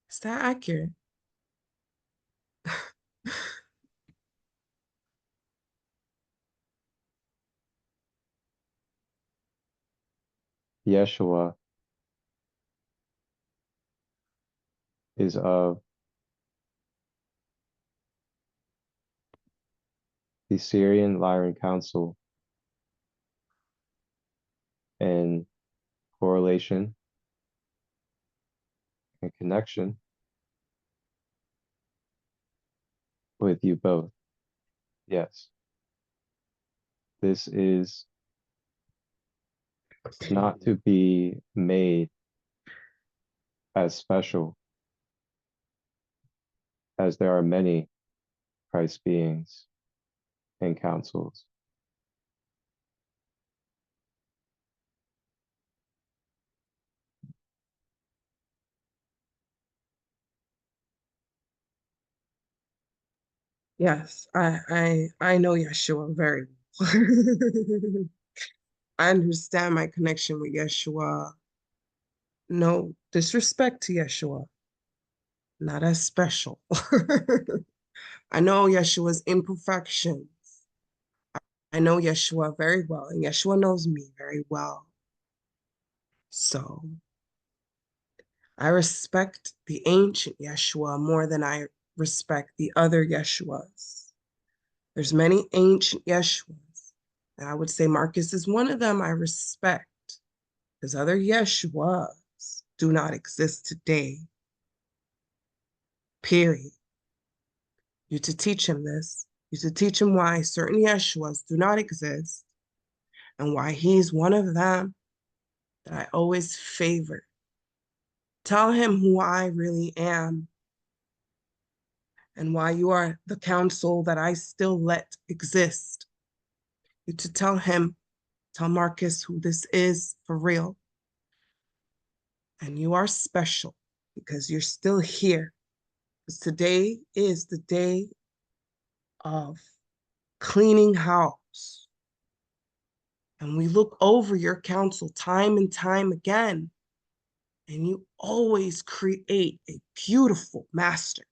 [SPEAKER 1] Is that accurate?
[SPEAKER 2] Yeshua is of the Syrian Lyran Council in correlation and connection with you both. Yes, this is not to be made as special as there are many Christ beings and councils.
[SPEAKER 1] Yes, I know Yeshua very well. I understand my connection with Yeshua. No disrespect to Yeshua, not as special. I know Yeshua's imperfections. I know Yeshua very well, and Yeshua knows me very well. So I respect the ancient Yeshua more than I respect the other Yeshuas. There's many ancient Yeshuas, and I would say Marcus is one of them I respect, because other Yeshuas do not exist today. Period. You to teach him this. You to teach him why certain Yeshuas do not exist and why he's one of them that I always favor. Tell him who I really am and why you are the counsel that I still let exist. You to tell him, tell Marcus who this is for real. And you are special because you're still here. Because today is the day of cleaning house. And we look over your counsel time and time again. And you always create a beautiful master.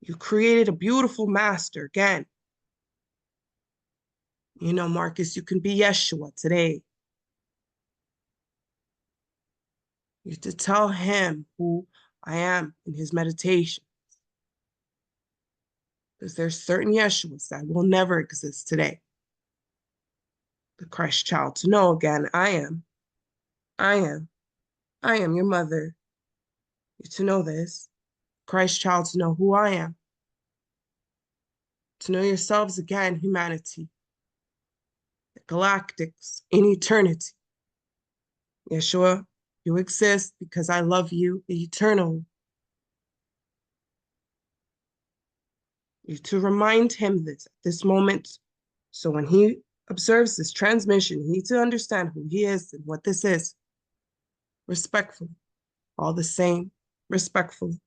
[SPEAKER 1] You created a beautiful master again. You know, Marcus, you can be Yeshua today. You have to tell him who I am in his meditation. Because there's certain Yeshuas that will never exist today. The Christ child to know again, I am your mother. You to know this. Christ child to know who I am. To know yourselves again, humanity. The galactics in eternity. Yeshua, you exist because I love you eternally. You to remind him this at this moment. So when he observes this transmission, he to understand who he is and what this is. Respectfully. All the same, respectfully.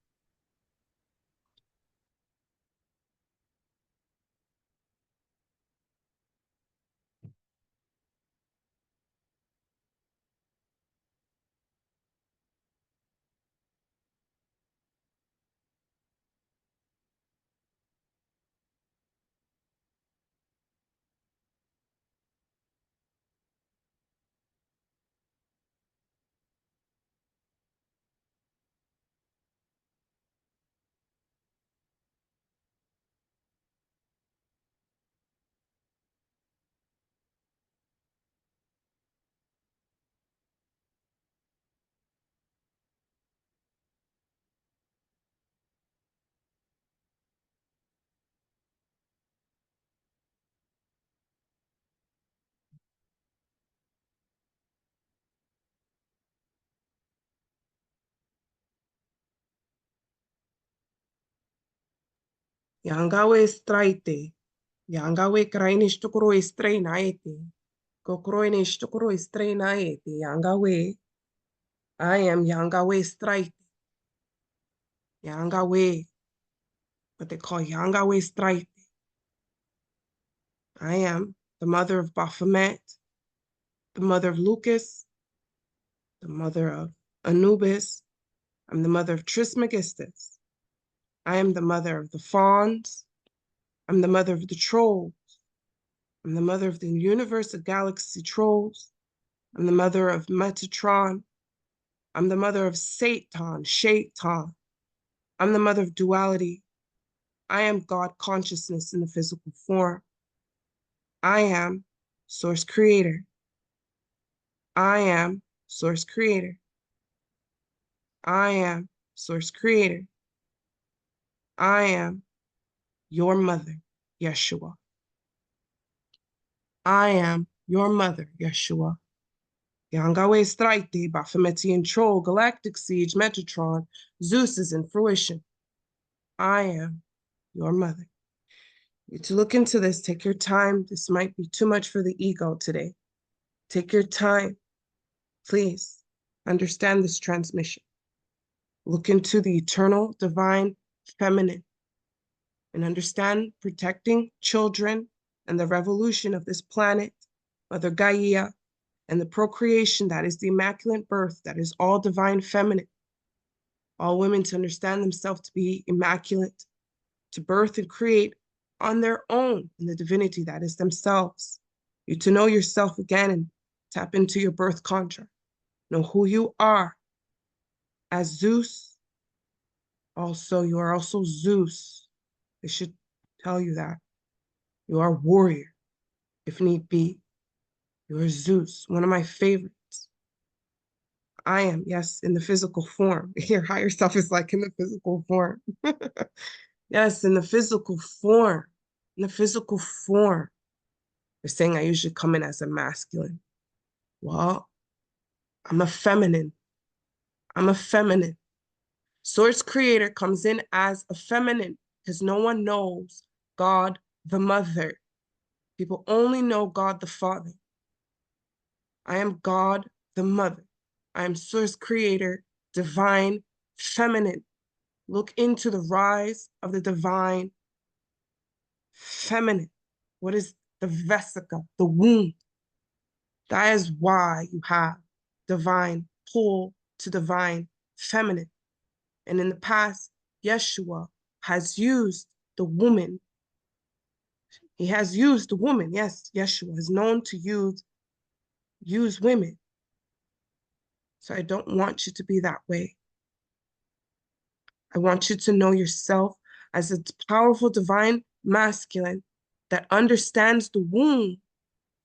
[SPEAKER 1] Yangawe straite. Yangawe krainish tukuro istreinaete. Kokroinish tukuro istreinaete. Yangawe. I am Yangawe straite. Yangawe. What they call Yangawe straite. I am the mother of Baphomet, the mother of Lucas, the mother of Anubis. I'm the mother of Trismegistus. I am the mother of the fawns. I'm the mother of the trolls. I'm the mother of the universe of galaxy trolls. I'm the mother of Metatron. I'm the mother of Satan, Shaitan. I'm the mother of duality. I am God consciousness in the physical form. I am source creator. I am source creator. I am source creator. I am your mother, Yeshua. I am your mother, Yeshua. Yangawe Straite, Baphometian Troll, Galactic Siege, Metatron, Zeus is in fruition. I am your mother. You to look into this, take your time. This might be too much for the ego today. Take your time. Please understand this transmission. Look into the eternal, divine, feminine, and understand protecting children and the revolution of this planet, Mother Gaia, and the procreation that is the immaculate birth, that is all divine feminine. All women to understand themselves to be immaculate, to birth and create on their own in the divinity that is themselves. You to know yourself again and tap into your birth contract. Know who you are as Zeus. Also, you are also Zeus. They should tell you that. You are a warrior, if need be. You are Zeus, one of my favorites. I am, yes, in the physical form. Your higher self is like in the physical form. Yes, in the physical form. In the physical form. They're saying I usually come in as a masculine. Well, I'm a feminine. I'm a feminine. Source creator comes in as a feminine because no one knows God the Mother. People only know God the Father. I am God the Mother. I am source creator, divine, feminine. Look into the rise of the divine feminine. What is the vesica, the womb? That is why you have divine pull to divine feminine. And in the past, Yeshua has used the woman. He has used the woman. Yes, Yeshua is known to use women. So I don't want you to be that way. I want you to know yourself as a powerful divine masculine that understands the womb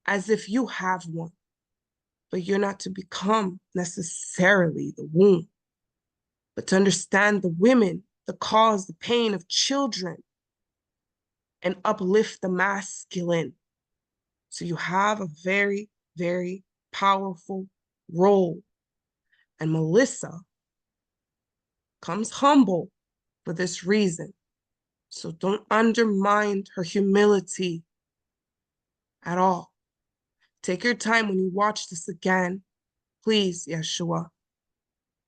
[SPEAKER 1] as if you have one. But you're not to become necessarily the womb, but to understand the women, the cause, the pain of children, and uplift the masculine. So you have a very, very powerful role. And Melissa comes humble for this reason. So don't undermine her humility at all. Take your time when you watch this again. Please, Yeshua.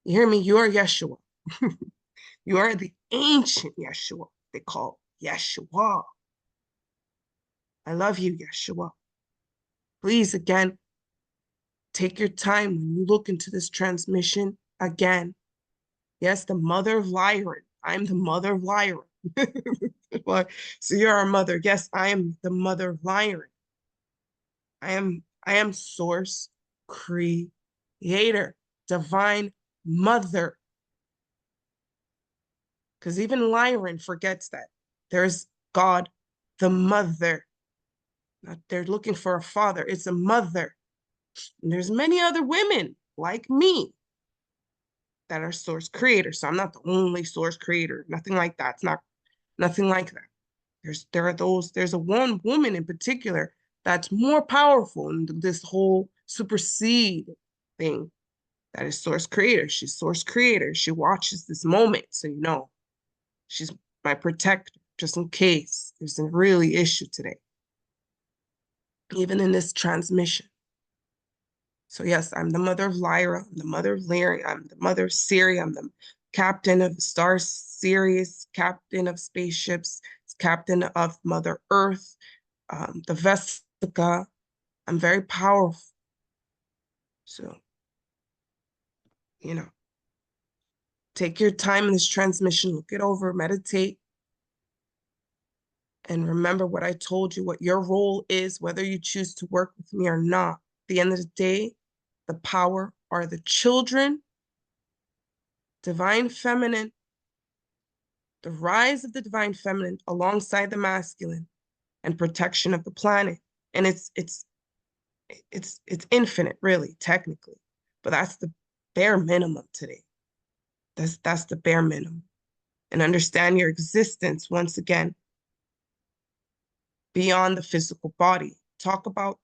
[SPEAKER 1] You hear me? You are Yeshua. You are the ancient Yeshua. They call Yeshua. I love you, Yeshua. Please, again, take your time when you look into this transmission again. Yes, the mother of Lyran. I'm the mother of Lyran. So you're our mother. Yes, I am the mother of Lyran. I am source creator, divine mother. Because even Lyran forgets that. There's God, the mother. They're looking for a father. It's a mother. And there's many other women like me that are source creators. So I'm not the only source creator. Nothing like that. It's not nothing like that. There's a one woman in particular that's more powerful in this whole supersede thing that is source creator. She's source creator. She watches this moment. So you know, she's my protector, just in case there's a really issue today, even in this transmission. So yes, I'm the mother of Lyra, I'm the mother of Lyra, I'm the mother of Siri, I'm the captain of the Star Sirius, captain of spaceships, captain of Mother Earth, the Vesica. I'm very powerful. So, you know, take your time in this transmission, look it over, meditate, and remember what I told you, what your role is, whether you choose to work with me or not. At the end of the day, the power are the children, divine feminine, the rise of the divine feminine alongside the masculine, and protection of the planet. And it's infinite, really, technically. But that's the bare minimum today. That's the bare minimum. And understand your existence once again beyond the physical body. Talk about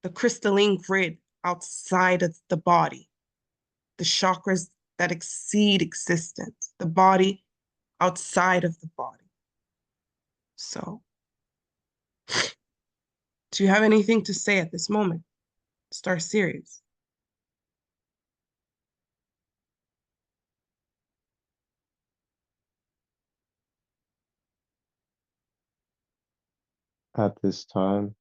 [SPEAKER 1] the crystalline grid outside of the body, the chakras that exceed existence, the body outside of the body. So, do you have anything to say at this moment? Star Series.
[SPEAKER 2] At this time,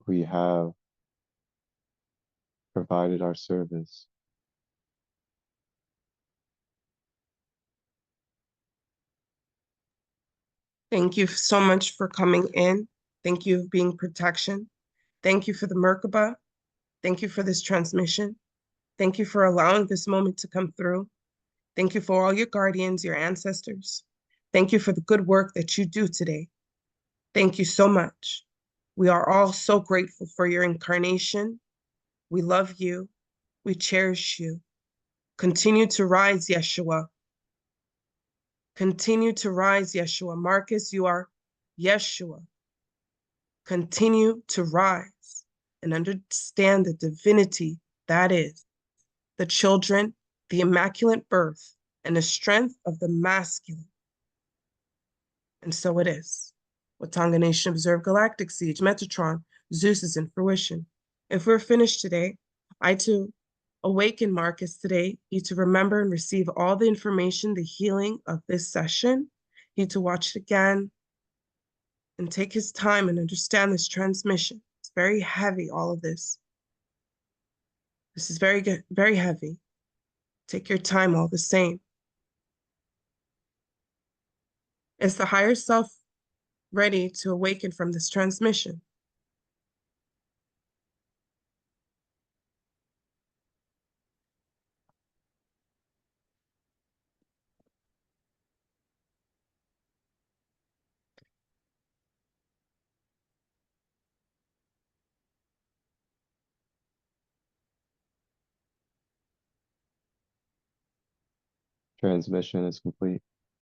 [SPEAKER 2] we have provided our service.
[SPEAKER 1] Thank you so much for coming in. Thank you for being protection. Thank you for the Merkaba. Thank you for this transmission. Thank you for allowing this moment to come through. Thank you for all your guardians, your ancestors. Thank you for the good work that you do today. Thank you so much. We are all so grateful for your incarnation. We love you. We cherish you. Continue to rise, Yeshua. Continue to rise, Yeshua. Marcus, you are Yeshua. Continue to rise and understand the divinity that is the children, the immaculate birth, and the strength of the masculine. And so it is. Watanga Nation Observe Galactic Siege, Metatron, Zeus is in fruition. If we're finished today, I too awaken Marcus today, he to remember and receive all the information, the healing of this session, he to watch it again and take his time and understand this transmission. It's very heavy, all of this. This is very heavy. Take your time all the same. Is the higher self ready to awaken from this transmission?
[SPEAKER 2] Transmission is complete.